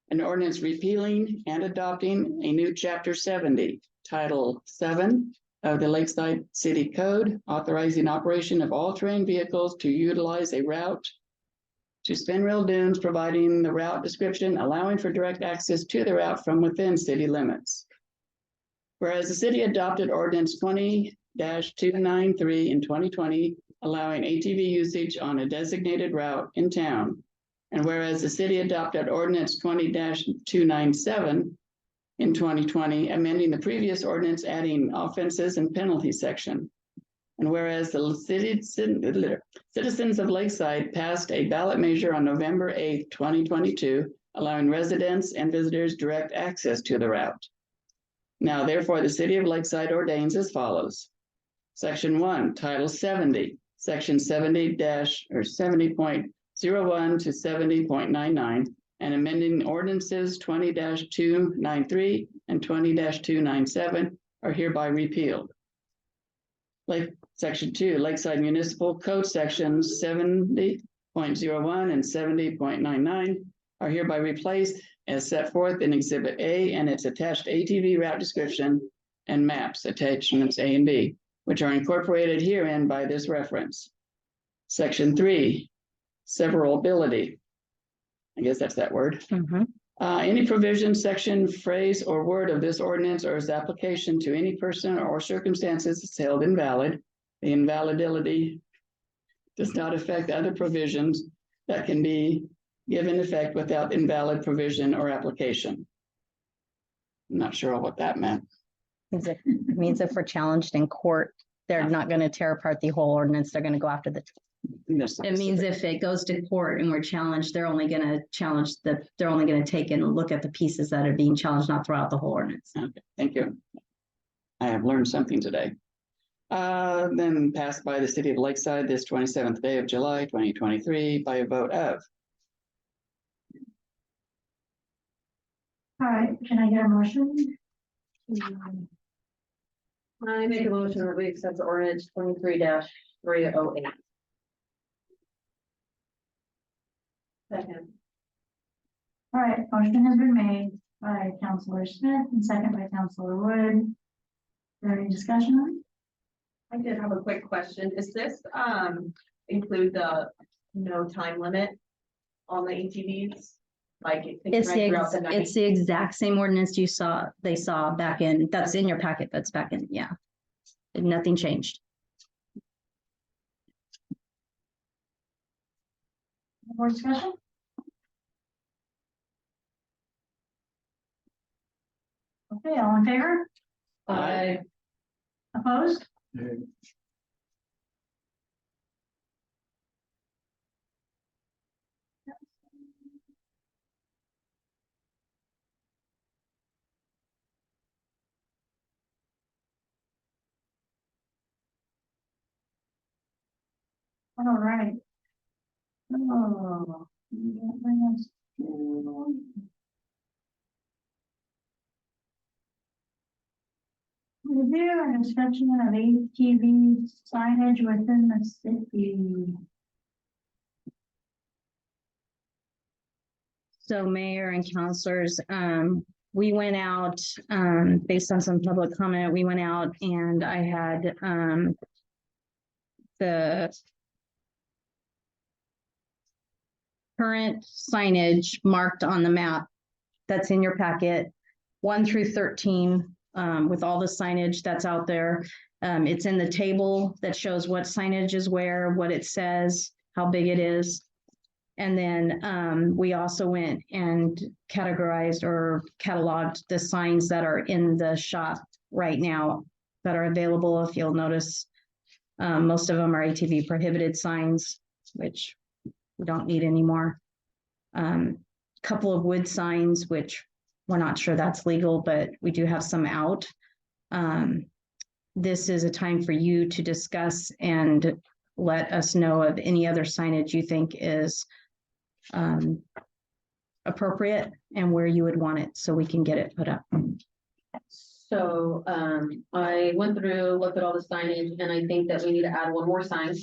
An ordinance repealing and adopting a new chapter 70, title 7 of the Lakeside City Code, authorizing operation of all-terrain vehicles to utilize a route to Spin Rail Dunes, providing the route description, allowing for direct access to the route from within city limits. Whereas the city adopted ordinance 20-293 in 2020, allowing ATV usage on a designated route in town. And whereas the city adopted ordinance 20-297 in 2020, amending the previous ordinance, adding offenses and penalty section. And whereas the citizens of Lakeside passed a ballot measure on November 8th, 2022, allowing residents and visitors direct access to the route. Now, therefore, the city of Lakeside ordains as follows. Section 1, Title 70, Section 70-70.01 to 70.99, and amending ordinances 20-293 and 20-297 are hereby repealed. Section 2, Lakeside Municipal Code Sections 70.01 and 70.99 are hereby replaced as set forth in Exhibit A and its attached ATV route description and maps, attachments A and B, which are incorporated herein by this reference. Section 3, severability. I guess that's that word. Any provision, section, phrase, or word of this ordinance or its application to any person or circumstances is held invalid. The invalidity does not affect other provisions that can be given effect without invalid provision or application. I'm not sure what that meant. It means if we're challenged in court, they're not going to tear apart the whole ordinance. They're going to go after the. It means if it goes to court and we're challenged, they're only going to they're only going to take and look at the pieces that are being challenged, not throw out the whole ordinance. Okay, thank you. I have learned something today. Then passed by the city of Lakeside this 27th day of July, 2023 by a vote of. All right, can I get a motion? I make a motion that we accept ordinance 23-308. Second. All right, motion has been made by Councilor Smith and second by Councilor Wood. Is there any discussion on it? I did have a quick question. Does this include the no time limit on the ATVs? Like it can It's run throughout the night? the exact same ordinance they saw back in, that's in your packet, that's back in, yeah. Nothing changed. More discussion? Okay, all in favor? Aye. Opposed? All right. Oh. that brings us to- Review and inspection of ATV signage within the city. So mayor and councilors, we went out, based on some public comment, we went out and I had, the current signage marked on the map that's in your packet, 1 through 13, with all the signage that's out there. It's in the table that shows what signage is where, what it says, how big it is. And then we also went and categorized or cataloged the signs that are in the shop right now that are available. If you'll notice, most of them are ATV prohibited signs, which we don't need anymore. Couple of wood signs, which we're not sure that's legal, but we do have some out. This is a time for you to discuss and let us know of any other signage you think is appropriate and where you would want it so we can get it put up. So, I went through, looked at all the signage, and I think that we need to add one more sign.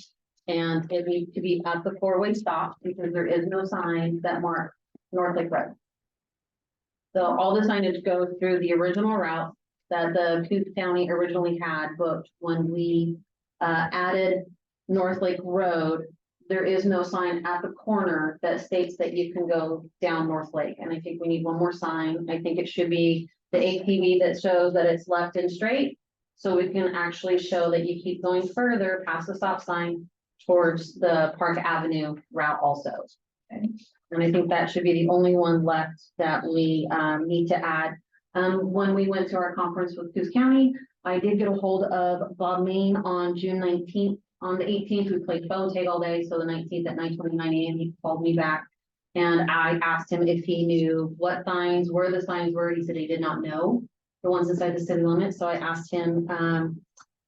And it needs to be at the four-way stop, because there is no sign that marks North Lake Road. So all the signage goes through the original route that the Coos County originally had booked when we added North Lake Road. There is no sign at the corner that states that you can go down North Lake, and I think we need one more sign. I think it should be the ATV that shows that it's left and straight, so we can actually show that you keep going further past the stop sign towards the Park Avenue route also. Okay. And I think that should be the only one left that we need to add. When we went to our conference with Coos County, I did get a hold of Bob Main on June 19th. On the 18th, we played phone tag all day, so the 19th at 9:29 a.m. he called me back. And I asked him if he knew what signs, where the signs were. He said he did not know the ones inside the city limits. So I asked him,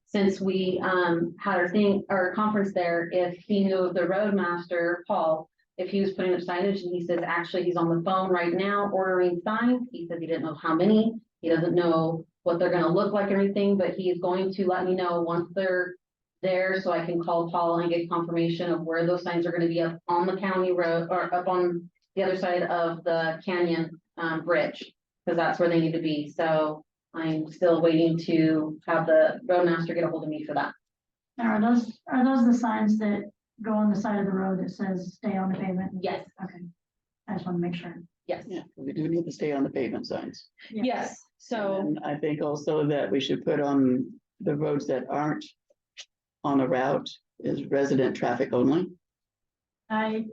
since we had our conference there, if he knew of the roadmaster, Paul, if he was putting up signage, and he says, actually, he's on the phone right now ordering signs. He said he didn't know how many. He doesn't know what they're gonna look like or anything, but he is going to let me know once they're there, so I can call Paul and get confirmation of where those signs are gonna be up on the county road or up on the other side of the canyon bridge, because that's where they need to be. So I'm still waiting to have the roadmaster get a hold of me for that. Now, are those the signs that go on the side of the road that says stay on the pavement? Yes, Okay, I just want to make sure. yes, Yeah, we do need to stay on the pavement signs. yes. So, And I think also that we should put on the roads that aren't on a route is resident traffic only. Well,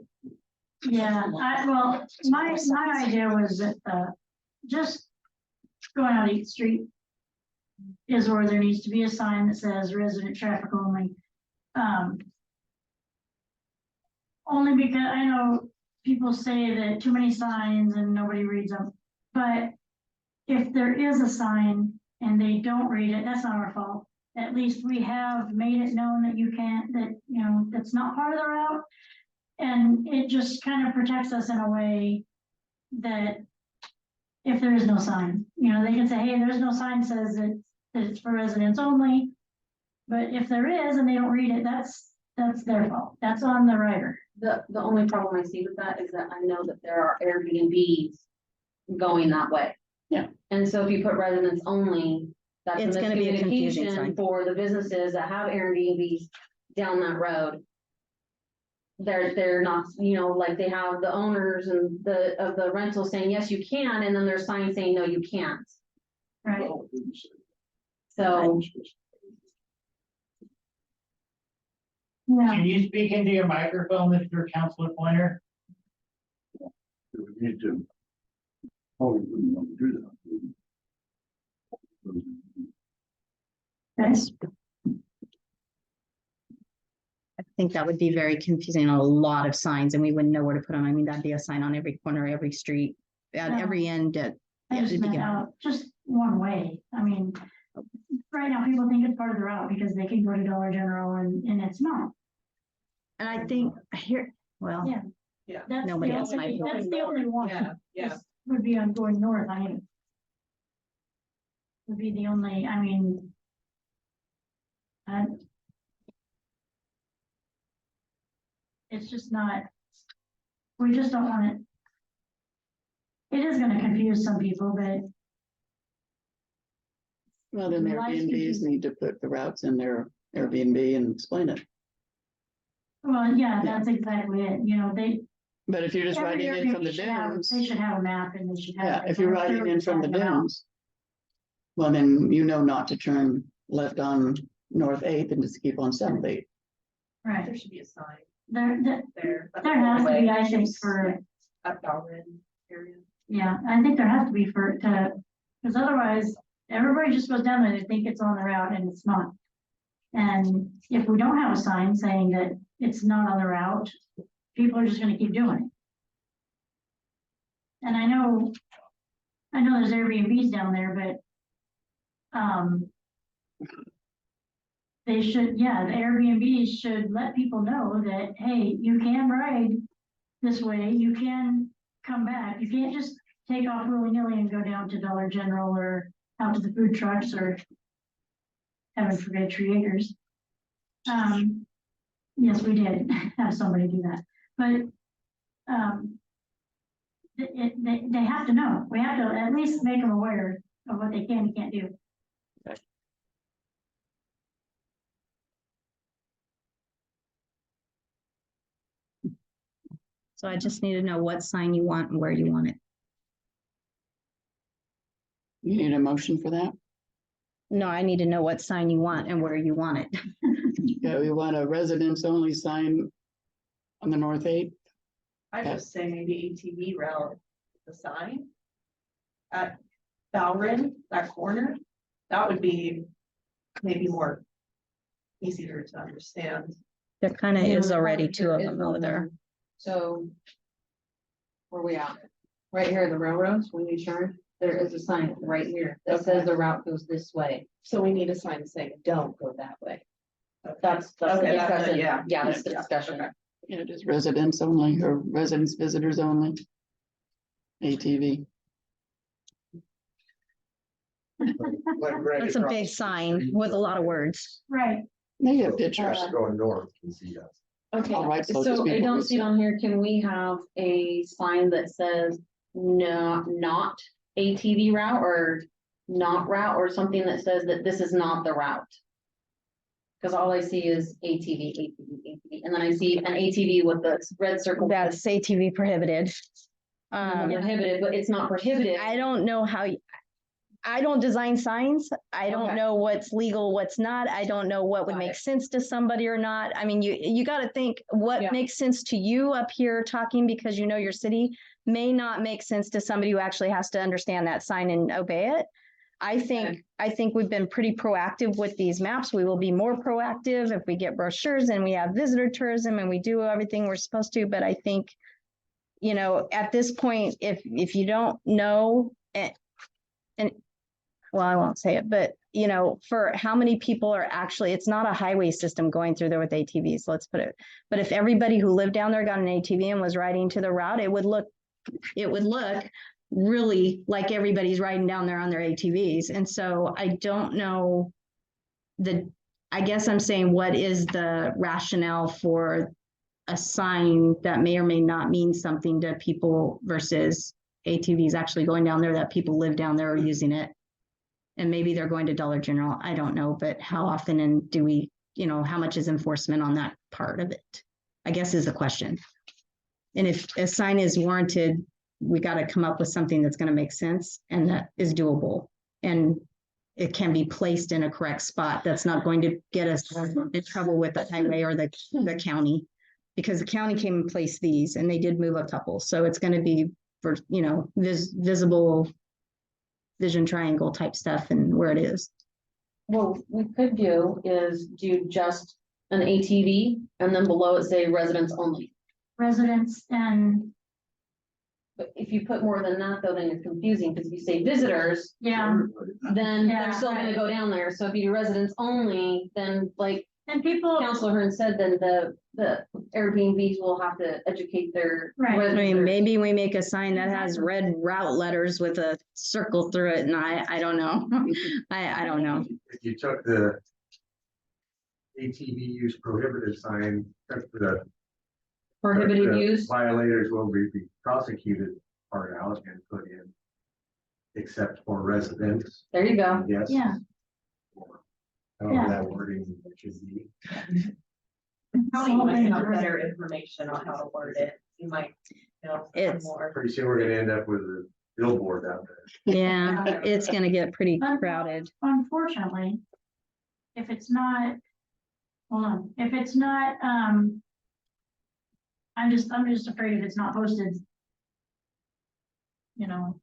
my idea was that, just going on East Street is where there needs to be a sign that says resident traffic only. Only because I know people say that too many signs and nobody reads them, but if there is a sign and they don't read it, that's not our fault. At least we have made it known that you can't, that, that's not part of the route. And it just kind of protects us in a way that if there is no sign, they can say, hey, there's no sign says that it's for residents only. But if there is and they don't read it, that's their fault. That's on the rider. the only problem I see with that is that I know that there are Airbnbs going that way. Yeah. And so if you put residents only, that's a It's gonna be a confusing miscommunication sign. for the businesses that have Airbnbs down that road. They're not, like they have the owners and of the rental saying, yes, you can, and then there's signs saying, no, you can't. Right. So, Yeah. Can you speak into your microphone, Mr. Counselor Pointer? We need to. Probably wouldn't want to do that. Yes. I think that would be very confusing on a lot of signs and we wouldn't know where to put them. I mean, that'd be a sign on every corner, every street, at Yeah. every end. I Yeah, just it'd be meant good. out just one way. I mean, right now people think it's part of the route because they can go to Dollar General and it's not. And I think here, well, Yeah. That's Nobody the else only, might. that's the only one. Yeah. Would be on going north, would be the only, it's just not, we just don't want it. It is gonna confuse some people, but Well, then Life's Airbnbs confusing. need to put the routes in their Airbnb and explain it. well, yeah, that's exactly it, But if you're just every riding in from the Airbnb should have- dunes, They should have a map and they should have. yeah, if you're riding in from the Talking about. dunes, well, then you know not to turn left on North Eighth and just keep on South Eighth. Right, There should be a sign there, there. there has to be, I think, for, At Bowman area. yeah, I think there has to be for, because otherwise, everybody just goes down there, they think it's on the route and it's not. And if we don't have a sign saying that it's not on the route, people are just gonna keep doing it. And I know there's Airbnbs down there, but, they should, yeah, the Airbnbs should let people know that, hey, you can ride this way, you can come back, you can't just take off willy-nilly and go down to Dollar General or out to the food trucks or heaven forbid, Tree Acres. Yes, we did have somebody do that, but, they have to know, we have to at least make them aware of what they can and can't do. So I just need to know what sign you want and where you want it. You need a motion for that? No, I need to know what sign you want and where you want it. Yeah, we want a residence only sign on the North Eighth. I just say maybe ATV route, the sign. At Bowren, that corner, that would be maybe more easier to understand. There kind of is already two of them over there. So. Where we at? Right here, the railroads, when you turn, there is a sign right here that says the route goes this way. So we need a sign saying, don't go that way. That's the Okay, that's it, discussion. yeah. Yeah, that's the discussion. Okay. Yeah, it is residents only or residents visitors only. ATV. It's a big sign with a lot of words. Right, They have pictures. Going north, you can see us. Okay, All right, so so just I people don't would see it say- on here. Can we have a sign that says no, not ATV route or not route or something that says that this is not the route? Because all I see is ATV, and then I see an ATV with the red circle. That's ATV prohibited. Prohibited, but it's not prohibited. I don't know how, I don't design signs. I don't Okay. know what's legal, what's not. I don't know what would Got make it. sense to somebody or not. I mean, you got to think what Yeah. makes sense to you up here talking because you know your city may not make sense to somebody who actually has to understand that sign and obey it. I think we've been pretty proactive with these maps. We will be more proactive if we get brochures and we have visitor tourism and we do everything we're supposed to. But I think, you know, at this point, if you don't know, and well, I won't say it, but you know, for how many people are actually, it's not a highway system going through there with ATVs, let's put it. But if everybody who lived down there got an ATV and was riding to the route, it would look really like everybody's riding down there on their ATVs. And so I don't know I guess I'm saying, what is the rationale for a sign that may or may not mean something to people versus ATVs actually going down there that people live down there or using it? And maybe they're going to Dollar General. I don't know, but how often and do we, you know, how much is enforcement on that part of it? I guess is the question. And if a sign is warranted, we got to come up with something that's going to make sense and that is doable. And it can be placed in a correct spot. That's not going to get us in trouble with the highway or the county. Because the county came and placed these and they did move a couple. So it's going to be for, you know, visible vision triangle type stuff and where it is. What we could do is do just an ATV and then below it say residents only. residents and, But if you put more than that though, then it's confusing because if you say visitors, yeah, then Yeah, they're still gonna right. go down there. So if you do residents only, then like and people, Councilor Hearn said, then the Airbnbs will have to educate their Right. I mean, residents. maybe we make a sign that has red route letters with a circle through it and I don't know. I don't know. If you took the ATV use prohibited sign, took the Prohibited the use. violators will be prosecuted part out and put in, except for residents, There you go. yes. yeah, I don't know that wording should be. Probably might have better information on how to word it. You might, you know, have It's- more. Pretty soon we're gonna end up with a billboard out there. Yeah, it's gonna get pretty crowded. unfortunately, if it's not, hold on, if it's not, I'm just afraid if it's not posted. You know.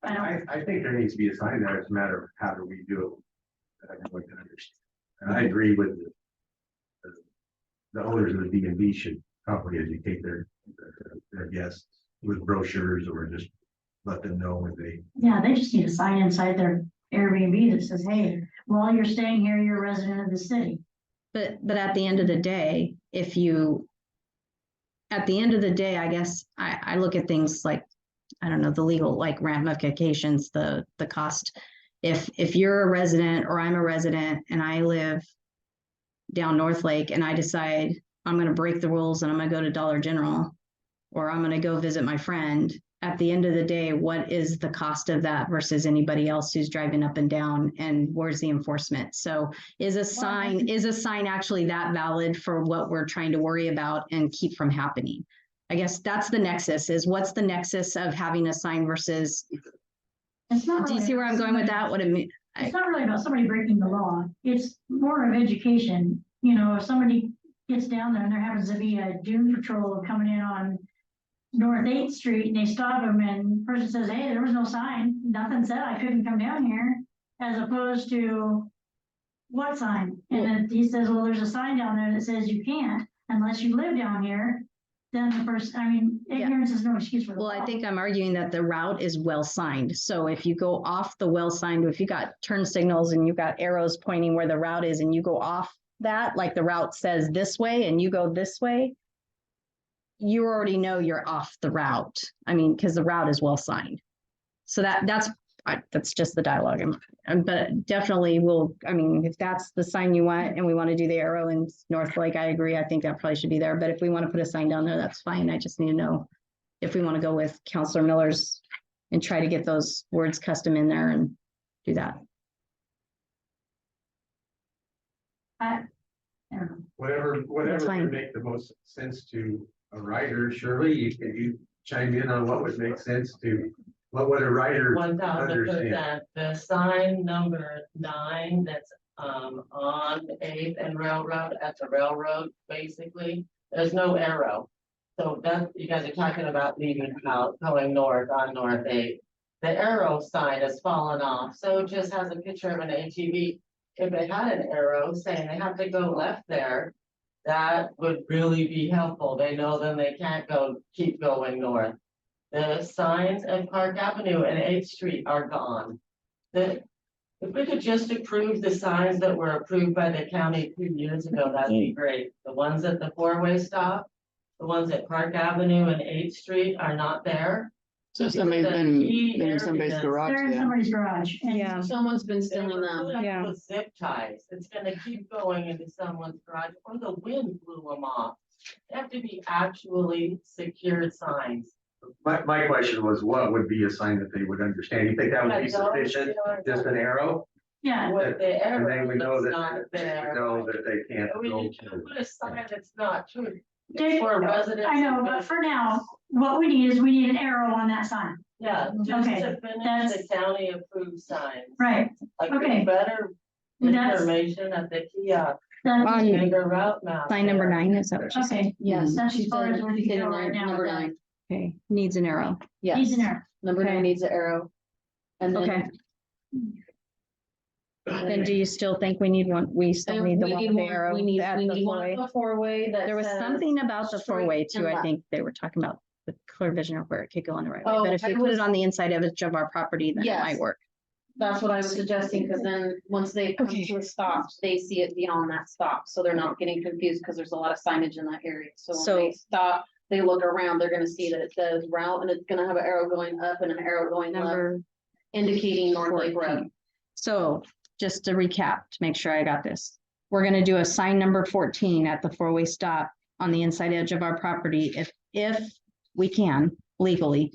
I don't, I think there needs to be a sign there. It's a matter of how do we do it. I would understand. And I agree with the owners of the B and B should probably educate their guests with brochures or just let them know when they. yeah, they just need a sign inside their Airbnb that says, hey, while you're staying here, you're a resident of the city. But at the end of the day, at the end of the day, I guess I look at things like, I don't know, the legal like ramifications, the cost. If you're a resident or I'm a resident and I live down North Lake and I decide I'm going to break the rules and I'm going to go to Dollar General or I'm going to go visit my friend, at the end of the day, what is the cost of that versus anybody else who's driving up and down, and where's the enforcement? So is a sign actually that valid for what we're trying to worry about and keep from happening? I guess that's the nexus, is what's the nexus of having a sign versus, It's not do you really see where I'm going with somebody- that? What it mean? It's not really about somebody breaking the law. It's more of education. You know, if somebody gets down there and there happens to be a dune patrol coming in on North 8th Street and they stop them and the person says, hey, there was no sign. Nothing said I couldn't come down here, as opposed to what sign? And then he says, well, there's a sign down there that says you can't unless you live down here. Then the person, I mean, ignorance is no excuse for the Well, I law. think I'm arguing that the route is well signed. So if you go off the well signed, if you got turn signals and you've got arrows pointing where the route is and you go off that, like the route says this way and you go this way, you already know you're off the route. I mean, because the route is well signed. So that's just the dialogue. But definitely I mean, if that's the sign you want and we want to do the arrow in North Lake, I agree. I think that probably should be there. But if we want to put a sign down there, that's fine. I just need to know if we want to go with Counselor Miller's and try to get those words custom in there and do that. I don't know. Whatever fine. would make the most sense to a writer, Shirley, you chime in on what would make sense to, what would a writer 1,000%. understand? The sign number 9 that's on 8th and Railroad at the railroad, basically, there's no arrow. So that, you guys are talking about leaving out, going north on North 8th. The arrow sign has fallen off, so it just has a picture of an ATV. If they had an arrow saying they have to go left there, that would really be helpful. They know then they can't keep going north. The signs at Park Avenue and 8th Street are gone. If we could just approve the signs that were approved by the county 2 years ago, that'd be great. The ones at the 4-way stop, the ones at Park Avenue and 8th Street are not there. So somebody's been in somebody's garage They're in then. somebody's garage. And Yeah. Someone's been They stealing were them. put up Yeah. with zip ties. It's gonna keep going into someone's garage or the wind blew them off. They have to be actually secured signs. My question was, what would be a sign that they would understand? You think that would be sufficient, just an arrow? yeah, With the And arrow then we know that's that, not they there. know that they can't We go need to. to put a sign that's not true. Dave, For residents. I know, but for now, what we need is we need an arrow on that sign. Yeah, just Okay, to finish that's- the county approved signs. Right, Like okay. better That's- information at the kiosk, that's, bigger route map. Sign number there. 9, is that what you said? okay, Yes. that's she as far said- as we she can said go nine- right now. Number with that. 9, Okay, needs an arrow. yes. Needs an arrow. Number 9 Okay. needs an arrow. And then. Okay. Then do you still think we need one? We still need the We one need with the one, arrow we need at one the at 4-way? the 4-way that There was says something about the straight 4-way and too. I left. think they were talking about the clear vision of where it could go on the right way. Oh, But if we I put it was- on the inside edge of our property, then it Yes. might work. That's what I was suggesting, because then once they come Okay. to a stop, they see it beyond that stop, so they're not getting confused, because there's a lot of signage in that area. So So- when they stop, they look around, they're gonna see that it says route, and it's gonna have an arrow going up and an arrow going left, Number indicating North Lake Road. 14. So just to recap, to make sure I got this, we're gonna do a sign number 14 at the 4-way stop on the inside edge of our property, if we can legally,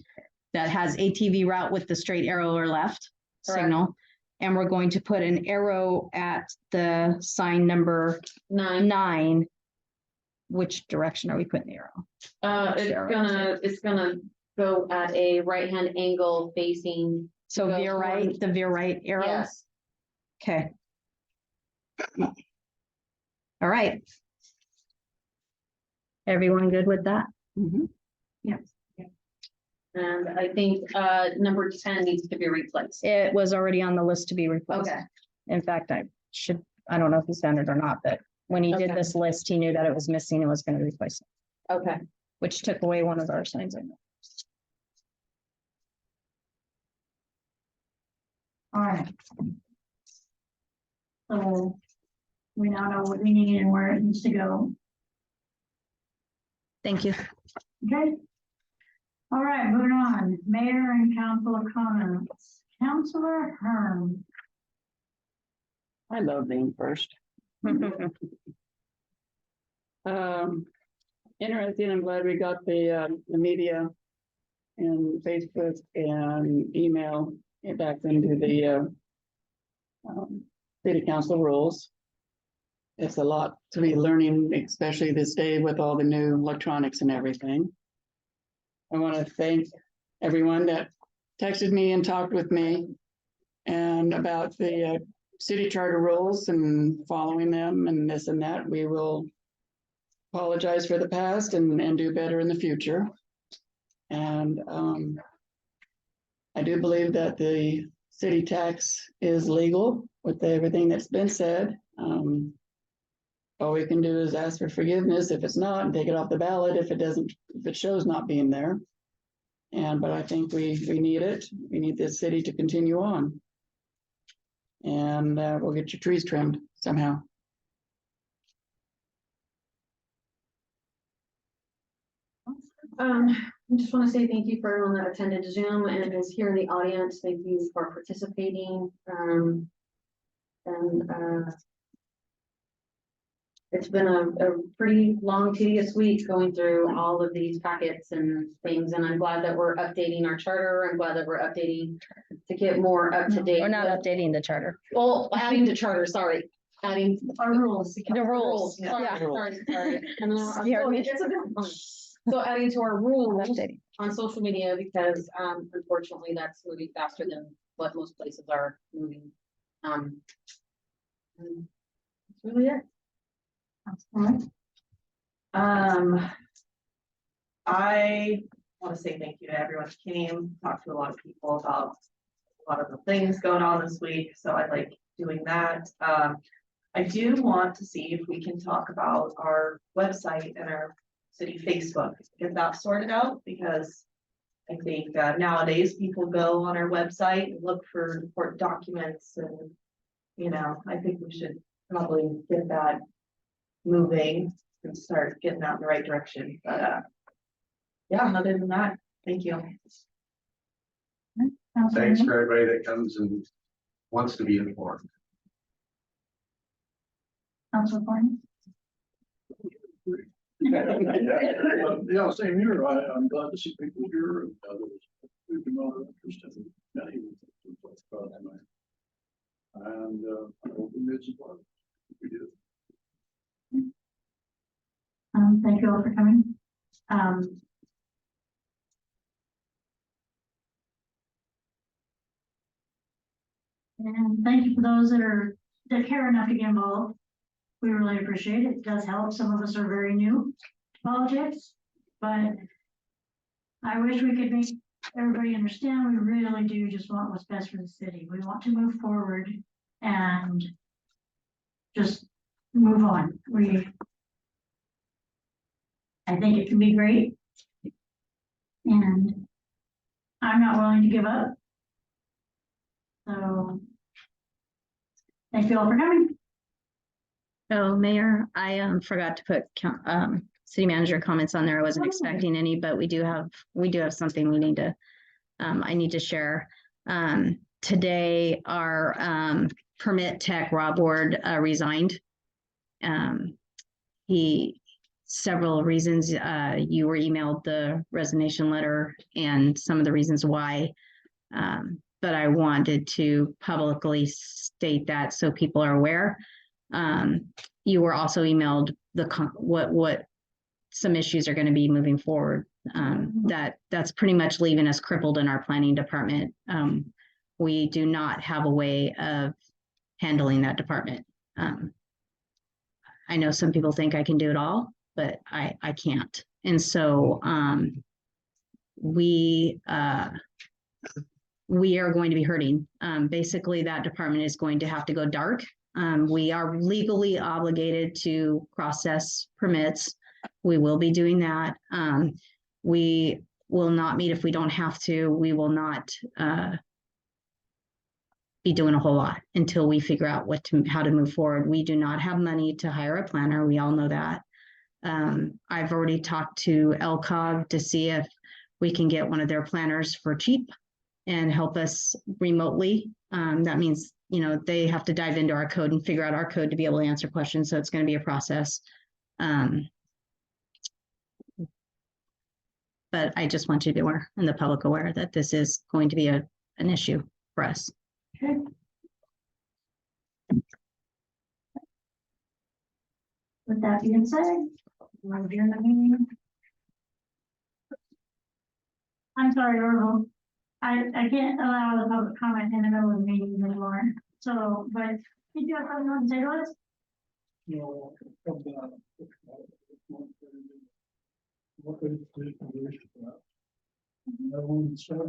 that has ATV route with the straight arrow or left Correct. signal. And we're going to put an arrow at the sign number 9, 9. Which direction are we putting the arrow? it's gonna go at a right-hand angle facing, So Go veer right, towards- the veer right arrow? yes, Okay, All right. Everyone good with that? Mhm. And I think, number 10 needs to be replaced. It was already on the list to be replaced. Okay. In fact, I don't know if he's done it or not, but when he did Okay. this list, he knew that it was missing and was going to replace it, Okay. which took away one of our signs. All right. So we now know what we need and where it needs to go. Thank you. Okay. All right, moving on. Mayor and council comments. Councilor Herm. I love being first. Interesting, I'm glad we got the media and Facebook and email back into the city council rules. It's a lot to be learning, especially this day with all the new electronics and everything. I want to thank everyone that texted me and talked with me and about the city charter rules and following them and this and that. We will apologize for the past and do better in the future. And I do believe that the city tax is legal with everything that's been said. All we can do is ask for forgiveness if it's not and take it off the ballot if it shows not being there. But I think we need it. We need this city to continue on. And we'll get your trees trimmed somehow. I just want to say thank you for everyone that attended Zoom and is here in the audience. Thank you for participating. It's been a pretty long, tedious week going through all of these packets and things, and I'm glad that we're updating our charter. I'm glad that we're updating to get more up to date. We're not with- updating the charter. Well, adding to charter, sorry, adding Our rules. The rules. Yeah, sorry. And then, Scared me. so adding to our rules Updating. on social media because unfortunately that's moving faster than what most places are moving. And that's really it. I want to say thank you to everyone who came, talked to a lot of people about a lot of the things going on this week, so I like doing that. I do want to see if we can talk about our website and our city Facebook, get that sorted out, because I think nowadays people go on our website and look for important documents and, I think we should probably get that moving and start getting that in the right direction, but yeah, other than that, thank you. Thanks for everybody that comes and wants to be informed. Councilor Barnes. Yeah, same here. I'm glad to see people here and we've been all interested in many of the things we talked about tonight. And I hope we made some progress. We did. Thank you all for coming. And thank you for those that care enough to get involved. We really appreciate it. It does help. Some of us are very new to politics, but I wish we could make everybody understand we really do just want what's best for the city. We want to move forward and just move on. I think it can be great. And I'm not willing to give up. So thank you all for coming. Oh, Mayor, I forgot to put city manager comments on there. I wasn't expecting any, but we do have something we need to I need to share. Today our permit tech Rob Ward resigned. Several reasons, you were emailed the resignation letter and some of the reasons why, but I wanted to publicly state that so people are aware. You were also emailed what some issues are going to be moving forward. That's pretty much leaving us crippled in our planning department. We do not have a way of handling that department. I know some people think I can do it all, but I can't. And so, we are going to be hurting. Basically, that department is going to have to go dark. We are legally obligated to process permits. We will be doing that. We will not meet if we don't have to. We will not be doing a whole lot until we figure out how to move forward. We do not have money to hire a planner. We all know that. I've already talked to LCOG to see if we can get one of their planners for cheap and help us remotely. That means, they have to dive into our code and figure out our code to be able to answer questions. So it's going to be a process. But I just want you to be aware and the public aware that this is going to be an issue for us. Okay. With that being said, we'll adjourn the meeting. I'm sorry, Orville. I can't allow the public comment in the middle of the meeting anymore. So, but did you have something you want to say to us? No, come down. What is this?